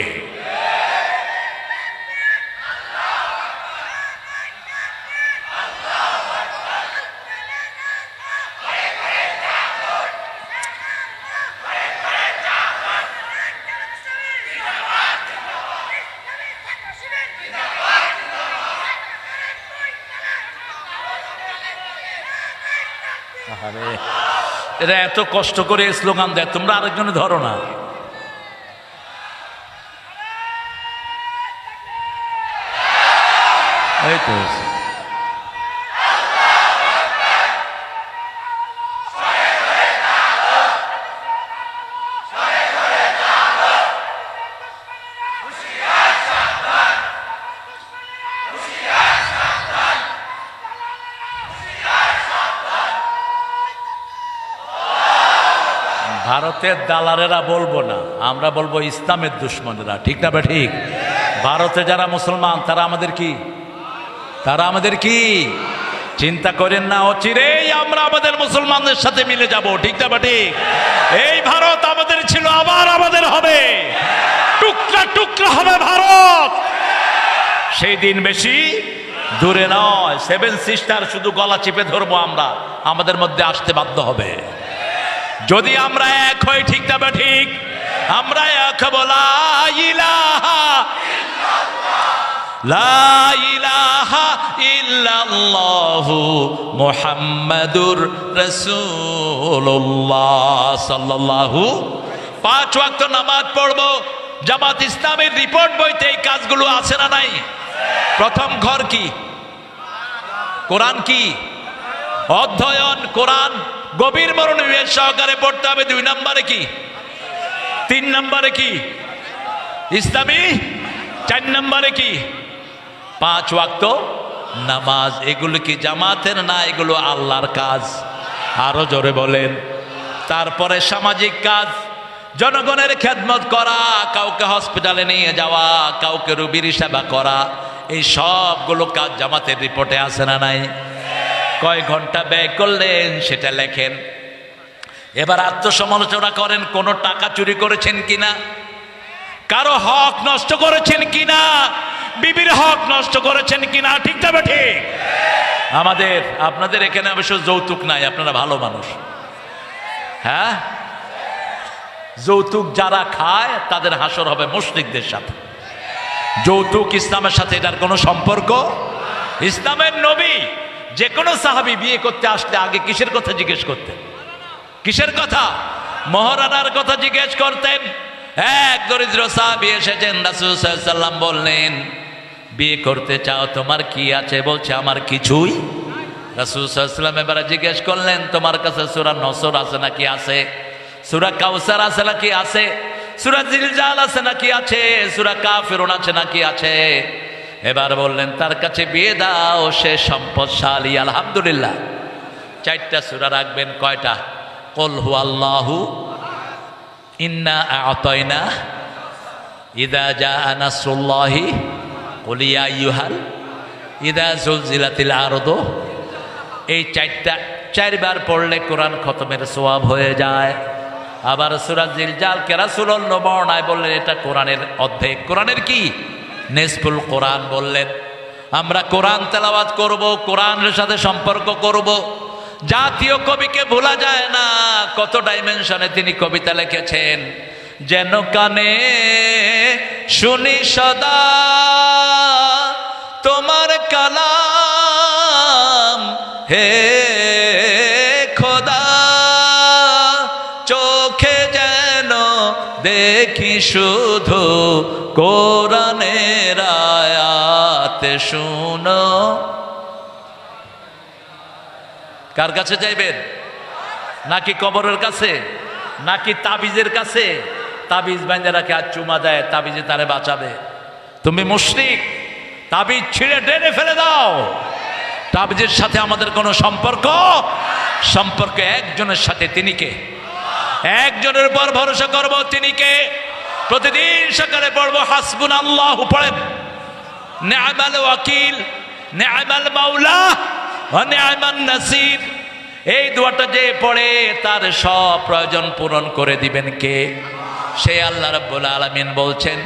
আরে এরা এত কষ্ট করে স্লোগান দেয়, তোমরা আরেকজনে ধরো না। এই তো ভারতের দালালেরা বলবো না, আমরা বলবো ইসলামের দুশ্মনেরা, ঠিক না বা ঠিক? ভারতে যারা মুসলমান তারা আমাদের কি? তারা আমাদের কি? চিন্তা করেন না, অচিরেই আমরা আমাদের মুসলমানদের সাথে মিলে যাব, ঠিক না বা ঠিক? এই ভারত আমাদের ছিল, আবার আমাদের হবে, টুকরা টুকরা হবে ভারত। সেই দিন বেশি দূরে নয়। সেভেন সিস্টার শুধু গলা চেপে ধরবো আমরা, আমাদের মধ্যে আসতে বাধ্য হবে যদি আমরা এক হই, ঠিক না বা ঠিক? আমরা এক হব, লা ইলাহা লা ইলাহা ইল্লাল্লাহু মুহাম্মাদুর রাসূলুল্লাহ সাল্লাল্লাহু। 5 ওয়াক্ত নামাজ পড়বো। জামাত ইসলামের রিপোর্ট বইতে এই কাজগুলো আছে না নাই? প্রথম ঘর কি? কোরআন কি? অধ্যয়ন, কোরআন গভীর মনোনিবেশ সহকারে পড়তে হবে। 2 নম্বরে কি? 3 নম্বরে কি? ইসলামী। 4 নম্বরে কি? 5 ওয়াক্ত নামাজ। এগুলো কি জামাতের না, এগুলো আল্লাহর কাজ? আরো জোরে বলেন। তারপরে সামাজিক কাজ, জনগণের খেদমত করা, কাউকে হসপিটালে নিয়ে যাওয়া, কাউকে রোগীর সেবা করা, এই সবগুলো কাজ জামাতের রিপোর্টে আছে না নাই? কয় ঘন্টা ব্যয় করলেন সেটা লেখেন। এবার আত্মসমালোচনা করেন, কোন টাকা চুরি করেছেন কিনা, কারো হক নষ্ট করেছেন কিনা, বিবির হক নষ্ট করেছেন কিনা, ঠিক তবে ঠিক? আমাদের আপনাদের এখানে অবশ্য যৌতুক নাই, আপনারা ভালো মানুষ। হ্যাঁ, যৌতুক যারা খায় তাদের হাসর হবে মুশরিকদের সাথে। যৌতুক ইসলামের সাথে এটার কোনো সম্পর্ক? ইসলামের নবী যে কোনো সাহাবী বিয়ে করতে আসলে আগে কিসের কথা জিজ্ঞেস করতেন? কিসের কথা? মহারানার কথা জিজ্ঞেস করতেন। এক দরিদ্র সাহাবী এসেছেন, রাসূল সাল্লাল্লাহু আলাইহি ওয়াসাল্লাম বললেন, বিয়ে করতে চাও, তোমার কি আছে? বলছে আমার কিছুই। রাসূল সাল্লাল্লাহু আলাইহি ওয়াসাল্লাম এবারে জিজ্ঞেস করলেন, তোমার কাছে সূরা নসর আছে নাকি? আছে। সূরা কাউসার আছে নাকি? আছে। সূরা জিলজাল আছে নাকি? আছে। সূরা কাফিরুন আছে নাকি? আছে। এবার বললেন, তার কাছে বিয়ে দাও, সে সম্পদশালী। আলহামদুলিল্লাহ। 4টা সূরা রাখবেন। কয়টা? কুল হুয়াল্লাহু, ইন্না আ'তাইনা, ইযা জাআ নাসরুল্লাহি, কুল ইয়া আইয়ুহাল, ইযা জুলজিলাতিল আরদু। এই 4টা 4 বার পড়লে কোরআন খতমের সওয়াব হয়ে যায়। আবার সূরা জিলজালকে রাসূলুল্লাহ বর্ণায় বললেন, এটা কোরআনের অর্ধেক। কোরআনের কি? নিসফুল কোরআন বললেন। আমরা কোরআন তেলাওয়াত করব, কোরআনের সাথে সম্পর্ক করব। জাতীয় কবিকে ভোলা যায় না, কত ডাইমেনশনে তিনি কবিতা লিখেছেন। যেন কানে শুনি সদা তোমার কালাম, হে খোদা, চোখে যেন দেখি শুধু কোরআনের আয়াত শুনো। কার কাছে যাইবেন? নাকি কবরের কাছে, নাকি তাবিজের কাছে? তাবিজ বাইন্ধে রাখে আর চুমা দেয়, তাবিজে তারে বাঁচাবে। তুমি মুশরিক, তাবিজ ছিঁড়ে টেনে ফেলে দাও। তাবিজের সাথে আমাদের কোনো সম্পর্ক একজনের সাথে, তিনি কে? একজনের উপর ভরসা করব, তিনি কে? প্রতিদিন সকালে পড়বো হাসবুনাল্লাহু, পড়েন নি'মাল ওয়াকিল, নি'মাল মাওলা ওয়া নি'মান নাসির। এই দোয়াটা যে পড়ে তার সব প্রয়োজন পূরণ করে দিবেন কে? সে আল্লাহ রাব্বুল আলামিন বলছেন,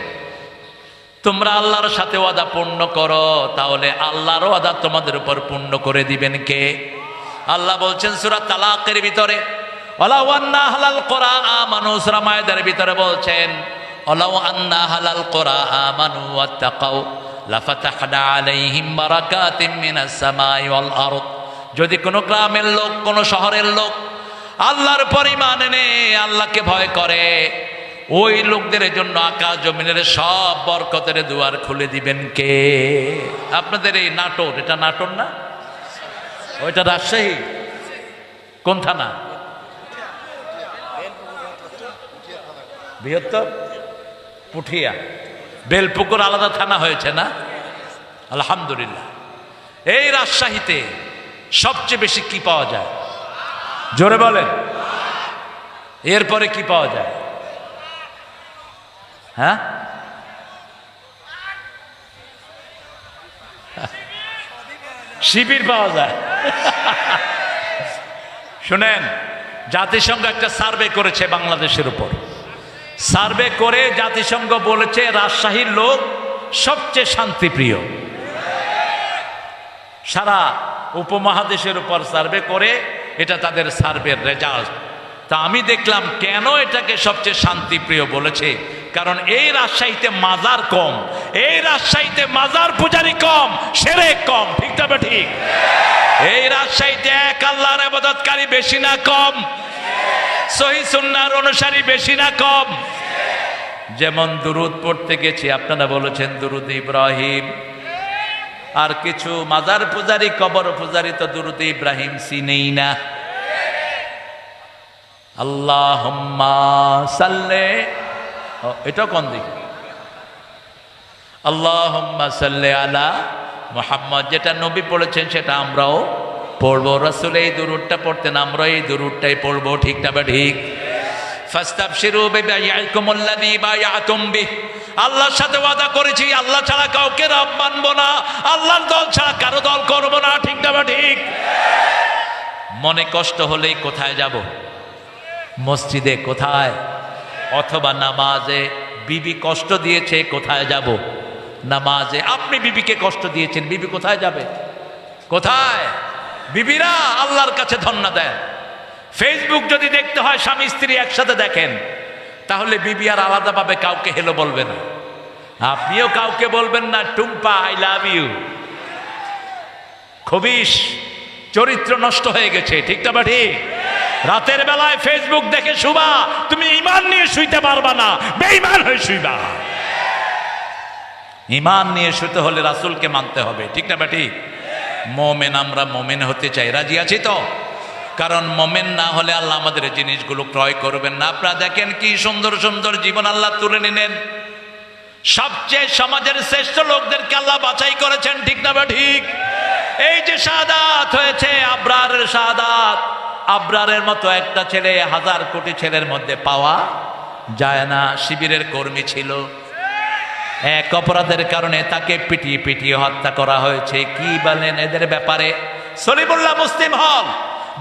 তোমরা আল্লাহর সাথে ওয়াদা পূর্ণ করো, তাহলে আল্লাহর ওয়াদা তোমাদের উপর পূর্ণ করে দিবেন কে? আল্লাহ বলছেন সূরা তালাকের ভিতরে, ওয়ালাউ আন্না আহলাল কুরআ আমানু। সূরা মায়েদার ভিতরে বলছেন, ওয়ালাউ আন্না আহলাল কুরআ আমানু ওয়াত্তাকাউ লাফাতাহনা আলাইহিম বারাকাতিম মিনাস সামাই ওয়াল আরদ। যদি কোনো গ্রামের লোক, কোনো শহরের লোক আল্লাহর উপর ঈমান এনে আল্লাহকে ভয় করে, ওই লোকদের জন্য আকাশ জমিনের সব বরকতের দুয়ার খুলে দিবেন কে? আপনাদের এই নাটোর, এটা নাটোর না, ওইটা রাজশাহী, কোন থানা? বৃহত্তর পুঠিয়া, বেলপুকুর আলাদা থানা হয়েছে না? আলহামদুলিল্লাহ। এই রাজশাহীতে সবচেয়ে বেশি কি পাওয়া যায়? জোরে বলেন। এরপরে কি পাওয়া যায়? হ্যাঁ, শিবির পাওয়া যায়। শুনেন, জাতিসংঘ একটা সার্ভে করেছে বাংলাদেশের উপর। সার্ভে করে জাতিসংঘ বলেছে রাজশাহীর লোক সবচেয়ে শান্তিপ্রিয়। সারা উপমহাদেশের উপর সার্ভে করে, এটা তাদের সার্ভের রেজাল্ট। তা আমি দেখলাম কেন এটাকে সবচেয়ে শান্তিপ্রিয় বলেছে, কারণ এই রাজশাহীতে মাজার কম, এই রাজশাহীতে মাজার পূজারি কম, শিরক কম। ঠিক তবে ঠিক। এই রাজশাহীতে এক আল্লাহর ইবাদতকারী বেশি না কম? সহিহ সুন্নাহর অনুসারী বেশি না কম? যেমন দুরুদ পড়তে গেছি, আপনারা বলেছেন দুরুদ ইব্রাহিম, আর কিছু মাজার পূজারি, কবর পূজারি তো দুরুদ ইব্রাহিম চিনেই না। আল্লাহুম্মা সাল্লি, এটা কোন দিক? আল্লাহুম্মা সাল্লি আলা মুহাম্মদ, যেটা নবী পড়েছেন সেটা আমরাও পড়বো। রাসূল এই দুরূদটা পড়তেন, আমরা এই দুরূদটাই পড়বো। ঠিক না ঠিক? ফাস্তাবশিরু বিবাইআকুমুল্লাযী বায়াতুম বিহ, আল্লাহর সাথে ওয়াদা করেছি আল্লাহ ছাড়া কাউকে রব মানবো না, আল্লাহর দল ছাড়া কারো দল করবো না। ঠিক না ঠিক? মনে কষ্ট হলেই কোথায় যাব? মসজিদে। কোথায়? অথবা নামাজে। বিবি কষ্ট দিয়েছে, কোথায় যাব? নামাজে। আপনি বিবিকে কষ্ট দিয়েছেন, বিবি কোথায় যাবে? কোথায়? বিবিরা আল্লাহর কাছে ধন্যা দেন। ফেসবুক যদি দেখতে হয় স্বামী স্ত্রী একসাথে দেখেন, তাহলে বিবি আর আলাদাভাবে কাউকে হেলো বলবে না, আপনিও কাউকে বলবেন না টুম্পা আই লাভ ইউ। খবিশ চরিত্র নষ্ট হয়ে গেছে। ঠিক না ঠিক? রাতের বেলায় ফেসবুক দেখে শুবা, তুমি ঈমান নিয়ে শুইতে পারবা না, বেঈমান হয়ে শুইবা। ঈমান নিয়ে শুতে হলে রাসূলকে মানতে হবে। ঠিক না ঠিক? মোমেন, আমরা মোমেন হতে চাই, রাজি আছি তো? কারণ মোমেন না হলে আল্লাহ আমাদের জিনিসগুলো ক্রয় করবেন না। আপনারা দেখেন কি সুন্দর সুন্দর জীবন আল্লাহ তুলে নিলেন। সবচেয়ে সমাজের শ্রেষ্ঠ লোকদেরকে আল্লাহ বাছাই করেছেন। ঠিক না ঠিক? এই যে শাহাদাত হয়েছে, আবরারের শাহাদাত, আবরারের মতো একটা ছেলে 1000 কোটি ছেলের মধ্যে পাওয়া যায় না। শিবিরের কর্মী ছিল, এক অপরাধের কারণে তাকে পিটিয়ে পিটিয়ে হত্যা করা হয়েছে। কি বলেন এদের ব্যাপারে? সলিমুল্লাহ মুসলিম হল,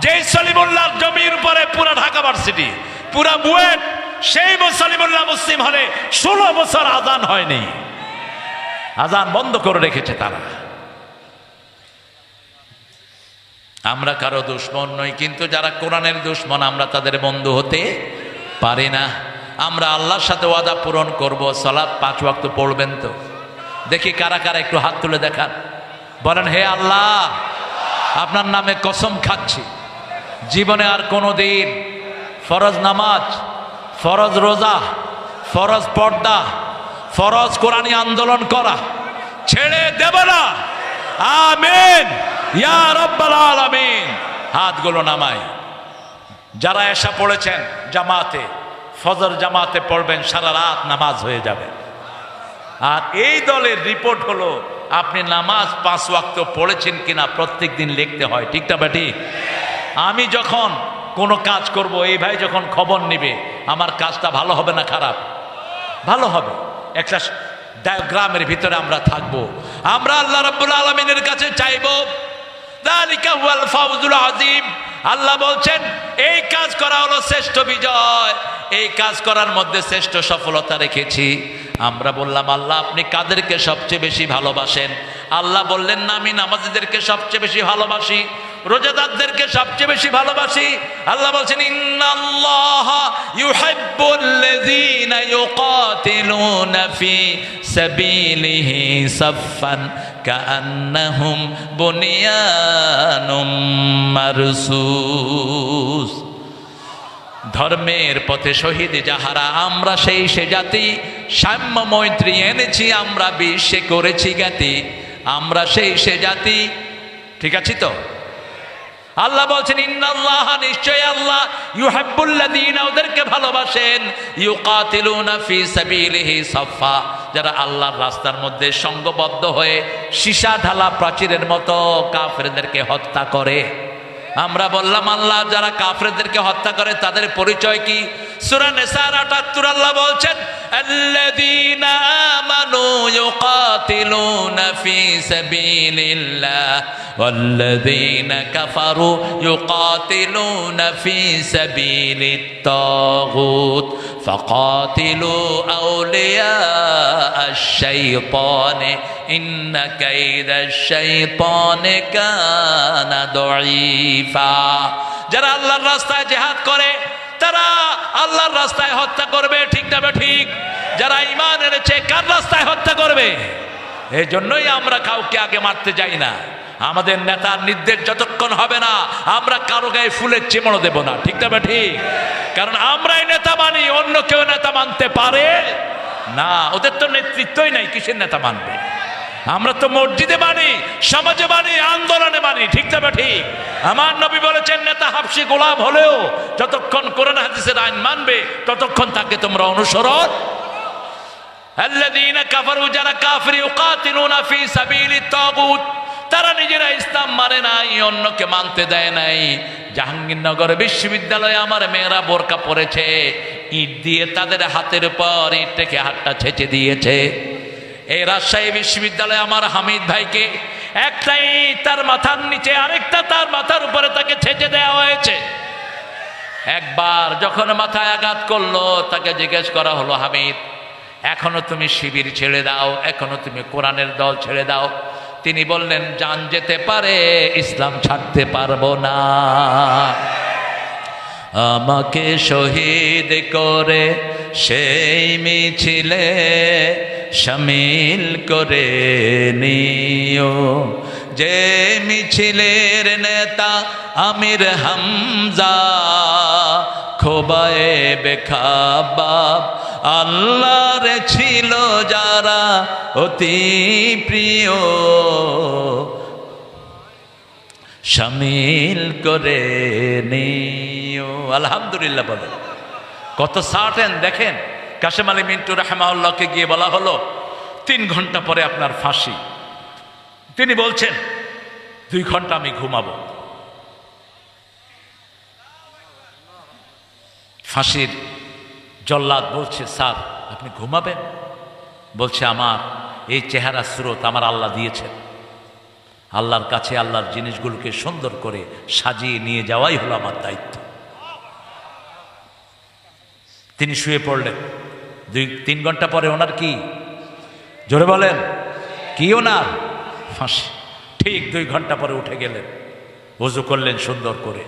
যেই সলিমুল্লাহর জমির উপরে পুরা ঢাকা ভার্সিটি, পুরা বুয়েট, সেই সলিমুল্লাহ মুসলিম হলে 16 বছর আজান হয়নি, আজান বন্ধ করে রেখেছে তারা। আমরা কারো দুশমন নই, কিন্তু যারা কোরআনের দুশমন আমরা তাদের বন্ধু হতে পারি না। আমরা আল্লাহর সাথে ওয়াদা পূরণ করব। সালাত 5 ওয়াক্ত পড়বেন তো? দেখি কারা কারা একটু হাত তুলে দেখান। বলেন, হে আল্লাহ, আপনার নামে কসম খাচ্ছি জীবনে আর কোনো দিন ফরজ নামাজ, ফরজ রোজা, ফরজ পর্দা, ফরজ কোরআনী আন্দোলন করা ছেড়ে দেব না। আমিন ইয়া রাব্বাল আলামিন। হাতগুলো নামাই। যারা এশা পড়েছেন জামাতে, ফজর জামাতে পড়বেন, সারা রাত নামাজ হয়ে যাবে। আর এই দলের রিপোর্ট হলো আপনি নামাজ 5 ওয়াক্ত পড়েছেন কিনা প্রত্যেক দিন লিখতে হয়। ঠিক না ঠিক? আমি যখন কোনো কাজ করব, এই ভাই যখন খবর নিবে আমার কাজটা ভালো হবে না খারাপ? ভালো হবে। একটা ডায়াগ্রামের ভিতরে আমরা থাকবো। আমরা আল্লাহ রাব্বুল আলামিনের কাছে চাইবো। যালিকা হুয়াল ফাউজুল আযীম। আল্লাহ বলছেন এই কাজ করা হলো শ্রেষ্ঠ বিজয়, এই কাজ করার মধ্যে শ্রেষ্ঠ সফলতা রেখেছি। আমরা বললাম, আল্লাহ আপনি কাদেরকে সবচেয়ে বেশি ভালোবাসেন? আল্লাহ বললেন না, আমি নামাজীদেরকে সবচেয়ে বেশি ভালোবাসি, রোজাদারদেরকে সবচেয়ে বেশি ভালোবাসি। আল্লাহ বলছেন, ইন্নাল্লাহা ইউহিব্বুল্লাযীনা ইউকাতিলুনা ফি সাবিলিহি সাফফান কাআন্নাহুম বুনিয়ানুম মারসুস। ধর্মের পথে শহীদ যাহারা, আমরা সেই সে জাতি, সাম্য মৈত্রী এনেছি আমরা বিশ্বে করেছি জ্ঞাতি, আমরা সেই সে জাতি। ঠিক আছে তো? আল্লাহ বলছেন ইন্নাল্লাহ, নিশ্চয় আল্লাহ, ইউহিব্বুল্লাযীনা, ওদেরকে ভালোবাসেন, ইউকাতিলুনা ফি সাবিলিহি সাফা, যারা আল্লাহর রাস্তার মধ্যে সংঘবদ্ধ হয়ে সীসা ঢালা প্রাচীরের মতো কাফেরদেরকে হত্যা করে। আমরা বললাম আল্লাহ যারা কাফেরদেরকে হত্যা করে তাদের পরিচয় কি? সূরা নিসার ৭৮ আল্লাহ বলছেন আল্লাযীনা আমানু ইউকাতিলুনা ফি সাবিলিল্লাহ ওয়াল্লাযীনা কাফারু ইউকাতিলুনা ফি সাবিলিত তাগুত ফাকাতিলু আউলিয়া আশ-শাইতানি ইন্না কাইদাশ শাইতানি কানা দাঈফা। যারা আল্লাহর রাস্তায় জিহাদ করে তারা আল্লাহর রাস্তায় হত্যা করবে, ঠিক না ঠিক? যারা ঈমান এনেছে কার রাস্তায় হত্যা করবে? এই জন্যই আমরা কাউকে আগে মারতে যাই না। আমাদের নেতার নির্দেশ যতক্ষণ হবে না আমরা কারো গায়ে ফুলের চিমড় দেব না, ঠিক না ঠিক? কারণ আমরাই নেতা মানি, অন্য কেউ নেতা মানতে পারে না। ওদের তো নেতৃত্বই নাই, কিসের নেতা মানবে? আমরা তো মসজিদে মানি, সমাজে মানি, আন্দোলনে মানি, ঠিক না ঠিক? আমার নবী বলেছেন নেতা হাবশি গোলাম হলেও যতক্ষণ কোরআন হাদিসের আইন মানবে ততক্ষণ তাকে তোমরা অনুসরণ। আল্লাযীনা কাফারু, যারা কাফির, ইউকাতিলুনা ফি সাবিলিত তাগুত, তারা নিজেরা ইসলাম মানে নাই, অন্যকে মানতে দেয় নাই। জাহাঙ্গীরনগর বিশ্ববিদ্যালয়ে আমার মেয়েরা বোরকা পরেছে, ইট দিয়ে তাদের হাতের উপর ইট রেখে হাতটা ছেঁচে দিয়েছে। এই রাজশাহী বিশ্ববিদ্যালয়ে আমার হামিদ ভাইকে একটাই তার মাথার নিচে, আরেকটা তার মাথার উপরে তাকে ছেঁচে দেওয়া হয়েছে। একবার যখন মাথায় আঘাত করলো তাকে জিজ্ঞেস করা হলো, হামিদ এখনো তুমি শিবির ছেড়ে দাও, এখনো তুমি কোরআনের দল ছেড়ে দাও? তিনি বললেন জান যেতে পারে, ইসলাম ছাড়তে পারবো না। আমাকে শহীদ করে সেই মিছিলে শামিল করে নিও, যে মিছিলের নেতা আমির হামজা, খোবায়ে বেখাবাব আল্লাহর ছিল যারা অতি প্রিয়, শামিল করে নিও। আলহামদুলিল্লাহ বলে কত সার্টেন। দেখেন কাশেম আলী মিন্টু রাহমাহুল্লাহকে গিয়ে বলা হলো 3 ঘন্টা পরে আপনার ফাঁসি। তিনি বলছেন 2 ঘন্টা আমি ঘুমাবো। ফাঁসির জল্লাদ বলছে স্যার আপনি ঘুমাবেন? বলছে আমার এই চেহারা স্রোত আমার আল্লাহ দিয়েছেন, আল্লাহর কাছে আল্লাহর জিনিসগুলোকে সুন্দর করে সাজিয়ে নিয়ে যাওয়াই হলো আমার দায়িত্ব। তিনি শুয়ে পড়লেন। 2-3 ঘন্টা পরে ওনার কি, জোরে বলেন, কি ওনার ফাঁসি। ঠিক 2 ঘন্টা পরে উঠে গেলেন, ওযু করলেন সুন্দর করে,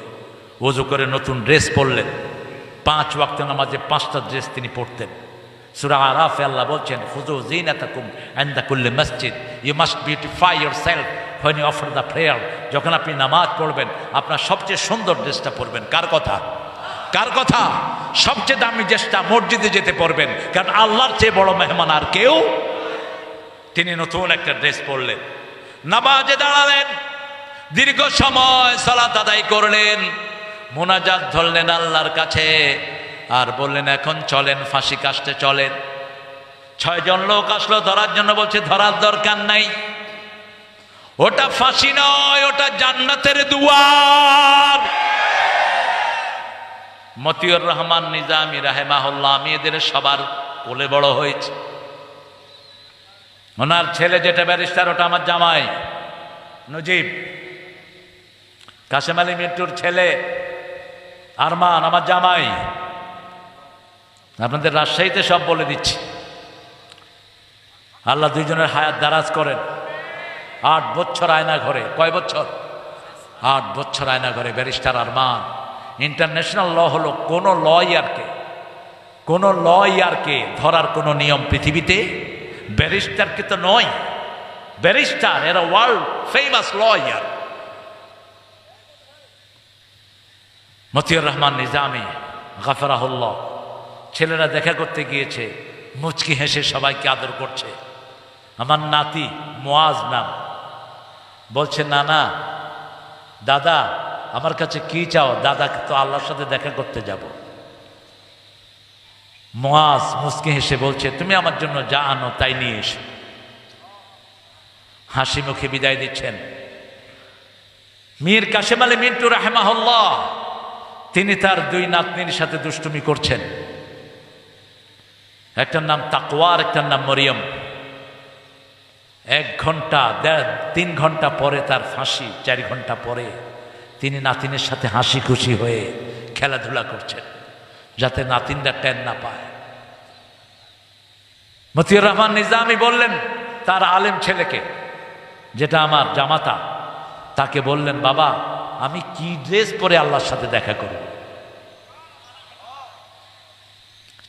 ওযু করে নতুন ড্রেস পরলেন। 5 ওয়াক্ত নামাজে 5টা ড্রেস তিনি পড়তেন। সূরা আরাফে আল্লাহ বলছেন খুযু যিনাতাকুম ইনদা কুল্লি মসজিদ, you must beautify yourself when you offer the prayer। যখন আপনি নামাজ পড়বেন আপনার সবচেয়ে সুন্দর ড্রেসটা পরবেন। কার কথা? কার কথা? সবচেয়ে দামি ড্রেসটা মসজিদে যেতে পরবেন, কারণ আল্লাহর চেয়ে বড় মেহমান আর কেউ। তিনি নতুন একটা ড্রেস পরলেন, নামাজে দাঁড়ালেন, দীর্ঘ সময় সালাত আদায় করলেন, মুনাজাত ধরলেন আল্লাহর কাছে, আর বললেন এখন চলেন ফাঁসি কাস্টে চলেন। 6 জন লোক আসলো ধরার জন্য, বলছে ধরার দরকার নাই, ওটা ফাঁসি নয়, ওটা জান্নাতের দুয়ার। মতিউর রহমান নিজামী রাহিমাহুল্লাহ, আমি এদের সবার কোলে বড় হয়েছে। ওনার ছেলে যেটা ব্যারিস্টার ওটা আমার জামাই নজিব। কাশেম আলী মিন্টুর ছেলে আরমান আমার জামাই। আপনাদের রাজশাহীতে সব বলে দিচ্ছি। আল্লাহ 2 জনের হায়াত দারাজ করেন। 8 বছর আয়না ঘরে, কয় বছর? 8 বছর আয়না ঘরে ব্যারিস্টার আরমান। ইন্টারন্যাশনাল ল হলো কোনো লয়ারকে ধরার কোনো নিয়ম পৃথিবীতে, ব্যারিস্টারকে তো নয়। ব্যারিস্টার এরা world famous lawyer. Motiur Rahman Nizami গাফরাহুল্লাহ, ছেলেরা দেখা করতে গিয়েছে, মুচকি হেসে সবাইকে আদর করছে। আমার নাতি মুয়াজ নাম, বলছে না না দাদা আমার কাছে কি চাও? দাদাকে তো আল্লাহর সাথে দেখা করতে যাব। মুয়াজ মুচকি হেসে বলছে তুমি আমার জন্য যা আনো তাই নিয়ে এসো। হাসি মুখে বিদায় দিচ্ছেন। মীর কাসেম আলী মিন্টু রাহিমাহুল্লাহ, তিনি তার দুই নাতনির সাথে দুষ্টুমি করছেন। একটার নাম তাকওয়া, একটার নাম মরিয়ম। 1 ঘন্টা 3 ঘন্টা পরে তার ফাঁসি, 4 ঘন্টা পরে তিনি নাতিনের সাথে হাসি খুশি হয়ে খেলাধুলা করছেন, যাতে নাতিনরা টেন না পায়। মতিউর রহমান নিজামী বললেন তার আলেম ছেলেকে, যেটা আমার জামাতা, তাকে বললেন বাবা আমি কি ড্রেস পরে আল্লাহর সাথে দেখা করব?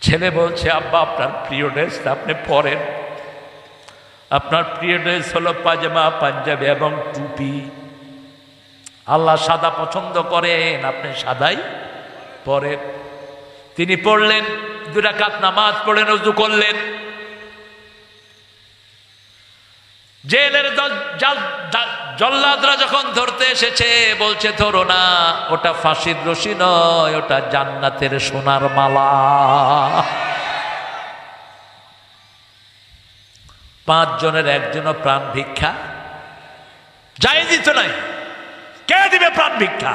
ছেলে বলছে আব্বা আপনার প্রিয় ড্রেসটা আপনি পরেন। আপনার প্রিয় ড্রেস হলো পাজামা, পাঞ্জাবি এবং টুপি। আল্লাহ সাদা পছন্দ করেন, আপনি সাদাই পরেন। তিনি পড়লেন, 2 রাকাত নামাজ পড়লেন, ওযু করলেন। জেলের জল্লাদরা যখন ধরতে এসেছে বলছে ধরো না, ওটা ফাঁসির রশি নয়, ওটা জান্নাতের সোনার মালা। 5 জনের একজনও প্রাণ ভিক্ষা জায়েজ তো নাই। কে দিবে প্রাণ ভিক্ষা?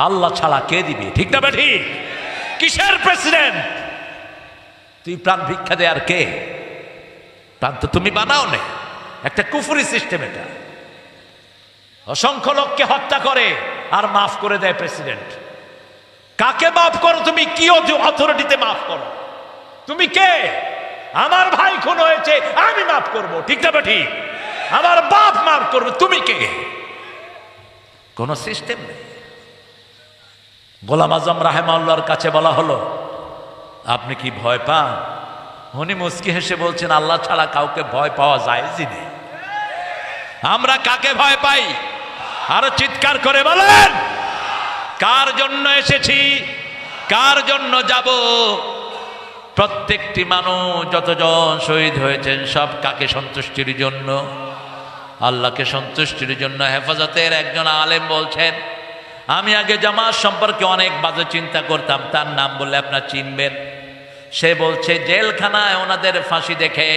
আল্লাহ ছাড়া কে দিবে? ঠিক না বেঠি? কিসের প্রেসিডেন্ট তুই প্রাণ ভিক্ষা দে? আর কে? প্রাণ তো তুমি বানাও না, একটা কুফরি সিস্টেম এটা। অসংখ্য লোককে হত্যা করে আর মাফ করে দেয় প্রেসিডেন্ট। কাকে মাফ করো তুমি? কি অথরিটিতে মাফ করো? তুমি কে? আমার ভাই খুন হয়েছে আমি মাফ করব, ঠিক না ঠিক? আমার বাপ মাফ করবে, তুমি কে? কোন সিস্টেম নেই। গোলাম আজম রাহিমাহুল্লাহর কাছে বলা হলো আপনি কি ভয় পান? উনি মুচকি হেসে বলছেন আল্লাহ ছাড়া কাউকে ভয় পাওয়া যায়ই নেই। আমরা কাকে ভয় পাই? আরো চিৎকার করে বলেন। কার জন্য এসেছি, কার জন্য যাব? প্রত্যেকটি মানুষ যতজন শহীদ হয়েছেন সব কাকে সন্তুষ্টির জন্য? আল্লাহকে সন্তুষ্টির জন্য। হেফাজতের একজন আলেম বলছেন আমি আগে জামাত সম্পর্কে অনেক বাজে চিন্তা করতাম, তার নাম বললে আপনার চিনবেন। সে বলছে জেলখানায় ওনাদের ফাঁসি দেখে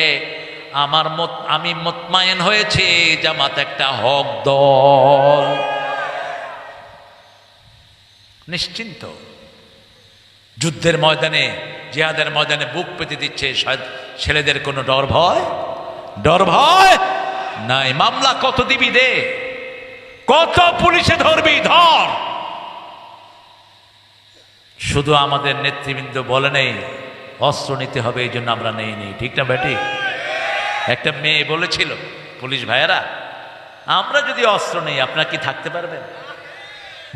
আমি মুতমাইন হয়েছি জামাত একটা হক দল। নিশ্চিন্ত যুদ্ধের ময়দানে, জিহাদের ময়দানে বুক পেতে দিচ্ছে ছেলেদের কোনো ডর ভয়? ডর ভয় নাই। মামলা কত দিবি দে, কত পুলিশে ধরবি ধর। শুধু আমাদের নেতৃবৃন্দ বলে নেই অস্ত্র নিতে হবে, এই জন্য আমরা নেই। ঠিক না বেটি? একটা মেয়ে বলেছিল পুলিশ ভাইয়েরা আমরা যদি অস্ত্র নেই আপনারা কি থাকতে পারবেন?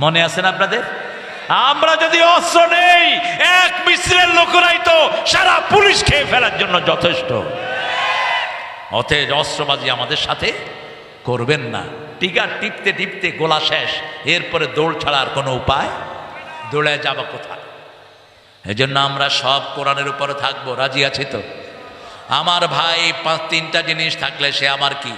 মনে আছেন আপনাদের? আমরা যদি অস্ত্র নেই এক মিছিলের লোকেরাই তো সারা পুলিশ খেয়ে ফেলার জন্য যথেষ্ট। অতএব অস্ত্রবাজি আমাদের সাথে করবেন না। টিকা টিপতে টিপতে গোলা শেষ, এরপরে দৌড় ছাড়া আর কোনো উপায়? দৌড়ে যাবো কোথায়? এজন্য আমরা সব কোরআনের উপরে থাকবো। রাজি আছি তো? আমার ভাই 5-3টা জিনিস থাকলে সে আমার কি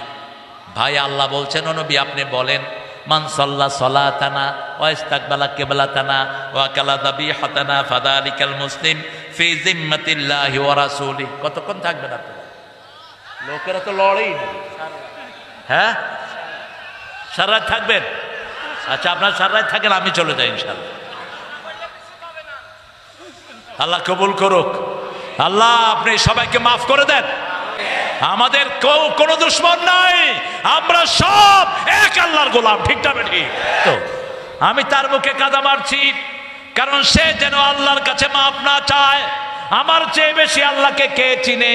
ভাই? আল্লাহ বলছেন ও নবী আপনি বলেন মান সাল্লা সালাতানা ওয়া ইস্তাকবালা কিবলাতানা ওয়া কালা যাবিহাতানা ফাযালিকাল মুসলিম ফি জিম্মাতিল্লাহি ওয়া রাসূলি। কতক্ষণ থাকবেন আপনারা? লোকেরা তো লড়েই না। হ্যাঁ সারা রাত থাকবেন? আচ্ছা আপনারা সারা রাত থাকেন, আমি চলে যাই ইনশাআল্লাহ। আল্লাহ কবুল করুক। আল্লাহ আপনি সবাইকে মাফ করে দেন। আমাদের কোনো দুশ্মন নাই, আমরা সব এক আল্লাহর গোলাম। ঠিক না ঠিক? তো আমি তার মুখে কাদা মারছি কারণ সে যেন আল্লাহর কাছে মাফ না চায়। আমার চেয়ে বেশি আল্লাহকে কে চিনে?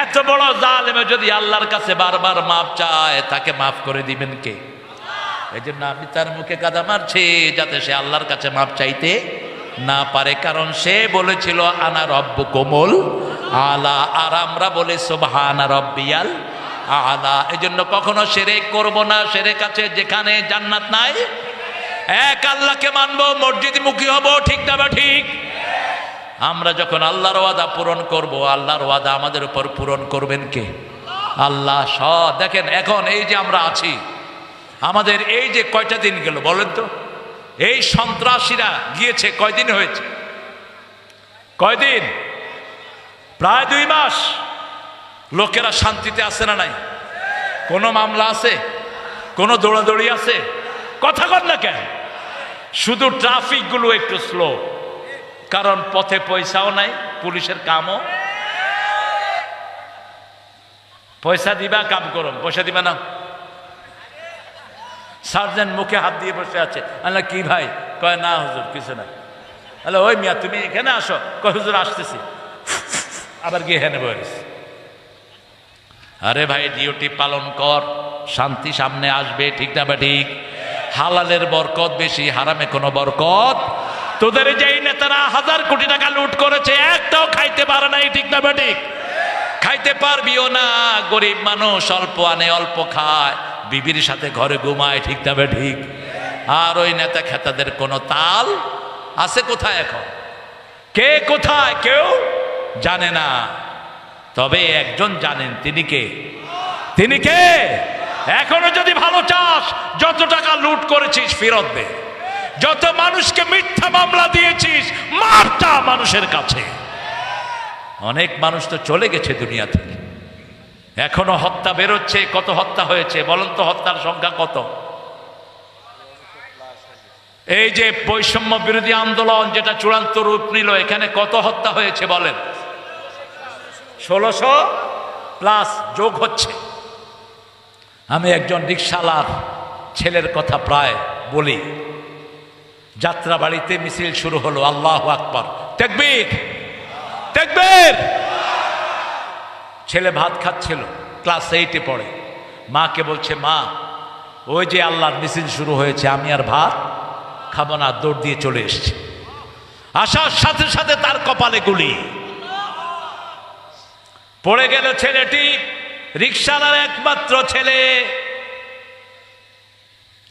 এত বড় জালেমে যদি আল্লাহর কাছে বারবার মাফ চায় তাকে মাফ করে দিবেন কে? এই জন্য আমি তার মুখে কাদা মারছি যাতে সে আল্লাহর কাছে মাফ চাইতে না পারে। কারণ সে বলেছিল আনা রব্বুকুমুল আলা, আর আমরা বলি সুবহানা রব্বিয়াল আলা। এই জন্য কখনো শিরক করব না। শিরক আছে যেখানে জান্নাত নাই, এক আল্লাহকে মানবো, মসজিদ মুখী হব, ঠিক না বা ঠিক? আমরা যখন আল্লাহর ওয়াদা পূরণ করব, আল্লাহর ওয়াদা আমাদের উপর পূরণ করবেন কে? আল্লাহ। সব দেখেন, এখন এই যে আমরা আছি, আমাদের এই যে কয়টা দিন গেল বলেন তো, এই সন্ত্রাসীরা গিয়েছে কয়দিন হয়েছে? কয়দিন? প্রায় 2 মাস। লোকেরা শান্তিতে আছে না নাই? কোনো মামলা আছে? কোনো দৌড়াদৌড়ি আছে? কথা কর না কেন? শুধু ট্রাফিক গুলো একটু স্লো, কারণ পথে পয়সাও নাই, পুলিশের কামও। পয়সা দিবা, কাম করো, পয়সা দিবা না। সার্জেন্ট মুখে হাত দিয়ে বসে আছে। আল্লাহ কি ভাই? কয় না হুজুর কিছু না। আল্লাহ ওই মিয়া তুমি এখানে আসো। কয় হুজুর আসতেছি। আবার গিয়ে হেনে বলেছে। আরে ভাই ডিউটি পালন কর, শান্তি সামনে আসবে, ঠিক না বা ঠিক? হালালের বরকত বেশি, হারামে কোনো বরকত। তোদের যেই নেতারা 1000 কোটি টাকা লুট করেছে, একটাও খাইতে পারে নাই, ঠিক না বা ঠিক? খাইতে পারবিও না। গরিব মানুষ অল্প আনে অল্প খায়, বিবির সাথে ঘরে ঘুমায়, ঠিক না বা ঠিক? আর ওই নেতা খেতাদের কোনো তাল আছে কোথায়? এখন কে কোথায় কেউ জানে না। তবে একজন জানেন, তিনি কে? তিনি কে? এখনো যদি ভালো চাস, যত টাকা লুট করেছিস ফেরত দে। যত মানুষকে মিথ্যা মামলা দিয়েছিস, মারটা মানুষের কাছে। অনেক মানুষ তো চলে গেছে দুনিয়া থেকে, এখনো হত্যা বেরোচ্ছে। কত হত্যা হয়েছে বলেন তো? হত্যার সংখ্যা কত? এই যে বৈষম্য বিরোধী আন্দোলন যেটা চূড়ান্ত রূপ নিল, এখানে কত হত্যা হয়েছে বলেন? 1600+ যোগ হচ্ছে। আমি একজন রিকশালার ছেলের কথা প্রায় বলি। যাত্রা বাড়িতে মিছিল শুরু হলো, আল্লাহু আকবার, তাকবীর তাকবীর। ছেলে ভাত খাচ্ছিল, ক্লাস 8-এ পড়ে। মাকে বলছে, মা ওই যে আল্লাহর মিছিল শুরু হয়েছে, আমি আর ভাত খাবো না। দৌড় দিয়ে চলে এসছে। আসার সাথে সাথে তার কপালে গুলি পড়ে গেল। ছেলেটি রিকশালার একমাত্র ছেলে।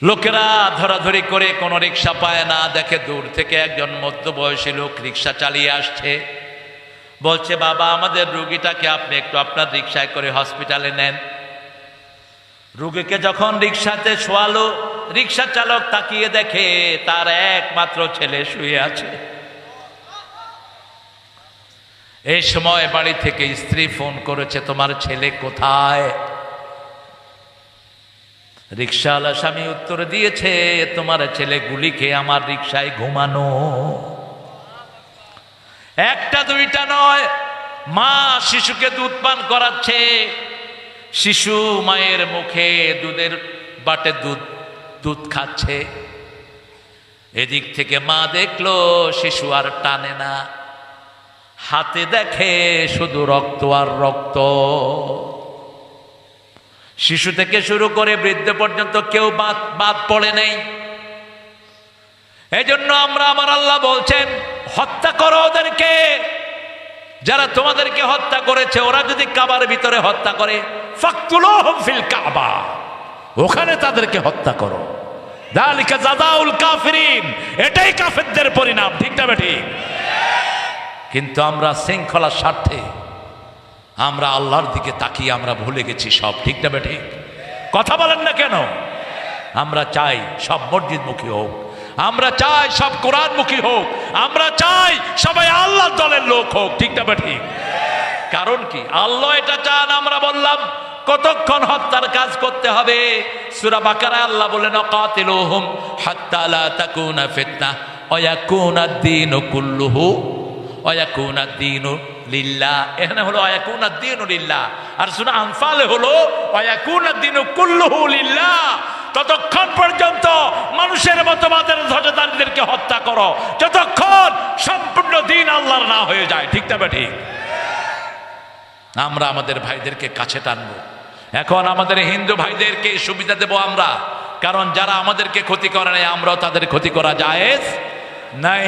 লোকেরা ধরাধরি করে কোনো রিকশা পায় না, দেখে দূর থেকে একজন মধ্যবয়সী লোক রিকশা চালিয়ে আসছে। বলছে, বাবা আমাদের রুগীটাকে আপনি একটু আপনার রিকশায় করে হসপিটালে নেন। রুগীকে যখন রিকশাতে শোয়ালো, রিকশা চালক তাকিয়ে দেখে তার একমাত্র ছেলে শুয়ে আছে। এই সময় বাড়ি থেকে স্ত্রী ফোন করেছে, তোমার ছেলে কোথায়? রিকশাওয়ালা স্বামী উত্তর দিয়েছে, তোমার ছেলে গুলি খেয়ে আমার রিকশায় ঘুমানো। একটা দুইটা নয়, মা শিশুকে দুধ পান করাচ্ছে। শিশু মায়ের মুখে দুধের বাটে দুধ খাচ্ছে। এদিক থেকে মা দেখলো শিশু আর টানে না, হাতে দেখে শুধু রক্ত আর রক্ত। শিশু থেকে শুরু করে বৃদ্ধ পর্যন্ত কেউ বাদ পড়ে নেই। এই জন্য আমার আল্লাহ বলছেন, হত্যা করো ওদেরকে। যারা তোমাদেরকে হত্যা করেছে, ওরা যদি কাবার ভিতরে হত্যা করে, ফাকতুলুহুম ফিল কাবা, ওখানে তাদেরকে হত্যা করো। যালিকা জাযাউল কাফিরিন, এটাই কাফেরদের পরিণাম, ঠিক না ঠিক? কিন্তু আমরা শৃঙ্খলার স্বার্থে আমরা আল্লাহর দিকে তাকিয়ে আমরা ভুলে গেছি সব, ঠিক না ঠিক? কথা বলেন না কেন? আমরা চাই সব মসজিদমুখী হোক, আমরা চাই সব কোরআনমুখী হোক, আমরা চাই সবাই আল্লাহর দলের লোক হোক, ঠিক না ঠিক? কারণ কি আল্লাহ এটা চান। আমরা বললাম কতক্ষণ হত্যার কাজ করতে হবে। সূরা বাকারায় আল্লাহ বলেন, কাতিলুহুম হাত্তা লা তাকুনা ফিতনাহ ওয়া ইয়াকুনা আদ-দীনু কুল্লুহু ওয়া ইয়াকুনা আদ-দীনু লিল্লাহ। এখানে হলো ওয়া ইয়াকুনা আদ-দীনু লিল্লাহ, আর সূরা আনফালে হলো ওয়া ইয়াকুনা আদ-দীনু কুল্লুহু লিল্লাহ। ততক্ষণ পর্যন্ত মানুষের মতবাদের ধ্বজাধারীদেরকে হত্যা করো যতক্ষণ সম্পূর্ণ দিন আল্লাহর না হয়ে যায়, ঠিক না ঠিক? আমরা আমাদের ভাইদেরকে কাছে টানবো। এখন আমাদের হিন্দু ভাইদেরকে সুবিধা দেব আমরা, কারণ যারা আমাদেরকে ক্ষতি করে নাই, আমরাও তাদের ক্ষতি করা জায়েজ নাই।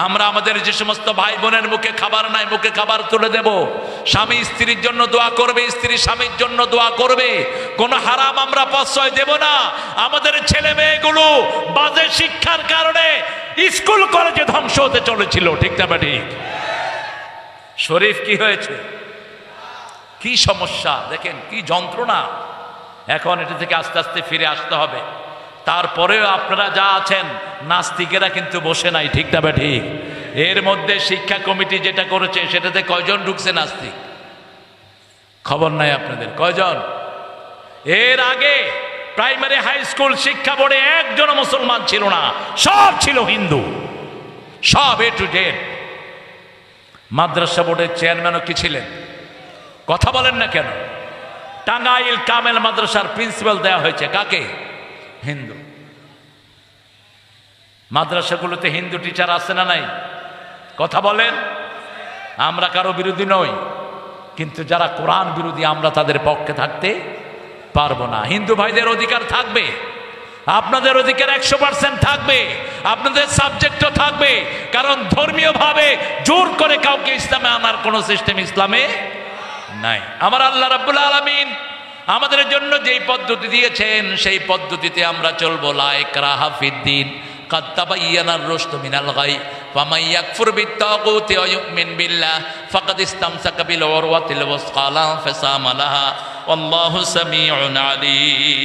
আমরা আমাদের যে সমস্ত ভাই বোনের মুখে খাবার নাই, মুখে খাবার তুলে দেব। স্বামী স্ত্রীর জন্য দোয়া করবে, স্ত্রী স্বামীর জন্য দোয়া করবে। কোনো হারাম আমরা প্রশ্রয় দেব না। আমাদের ছেলে মেয়েগুলো বাজে শিক্ষার কারণে স্কুল কলেজে ধ্বংস হতে চলেছিল, ঠিক না ঠিক? শরীফ কি হয়েছে, কি সমস্যা দেখেন, কি যন্ত্রণা। এখন এটা থেকে আস্তে আস্তে ফিরে আসতে হবে। তারপরেও আপনারা যা আছেন, নাস্তিকেরা কিন্তু বসে নাই, ঠিক না ঠিক? এর মধ্যে শিক্ষা কমিটি যেটা করেছে সেটাতে কয়জন ঢুকছে নাস্তিক খবর নাই আপনাদের? কয়জন? এর আগে প্রাইমারি হাই স্কুল শিক্ষা বোর্ডে একজন মুসলমান ছিল না, সব ছিল হিন্দু, সব এ টু জেড। মাদ্রাসা বোর্ডের চেয়ারম্যানও কি ছিলেন? কথা বলেন না কেন? টাঙ্গাইল কামেল মাদ্রাসার প্রিন্সিপাল দেওয়া হয়েছে কাকে? হিন্দু। মাদ্রাসাগুলোতে হিন্দু টিচার আছে না নাই? কথা বলেন। আমরা কারো বিরোধী নই, কিন্তু যারা কোরআন বিরোধী আমরা তাদের পক্ষে থাকতে পারবো না। হিন্দু ভাইদের অধিকার থাকবে, আপনাদের অধিকার 100% থাকবে, আপনাদের সাবজেক্টও থাকবে। কারণ ধর্মীয়ভাবে জোর করে কাউকে ইসলামে আনার কোন সিস্টেম ইসলামে নাই। আমার আল্লাহ রাব্বুল আলামিন আমাদের জন্য যেই পদ্ধতি দিয়েছেন সেই পদ্ধতিতে আমরা চলবো। লা ইকরাহা ফিদ্দিন, কাদ তাবায়্যানার রুশদু মিনাল গাই, ফামান ইয়াকফুর বিত্তাগুতি ওয়া ইউমিন বিল্লাহ ফাকাদ ইসতামসাকা বিল উরওয়াতিল ওয়াসকা লা ইনফিসামা লাহা, আল্লাহু সামিউন আলীম।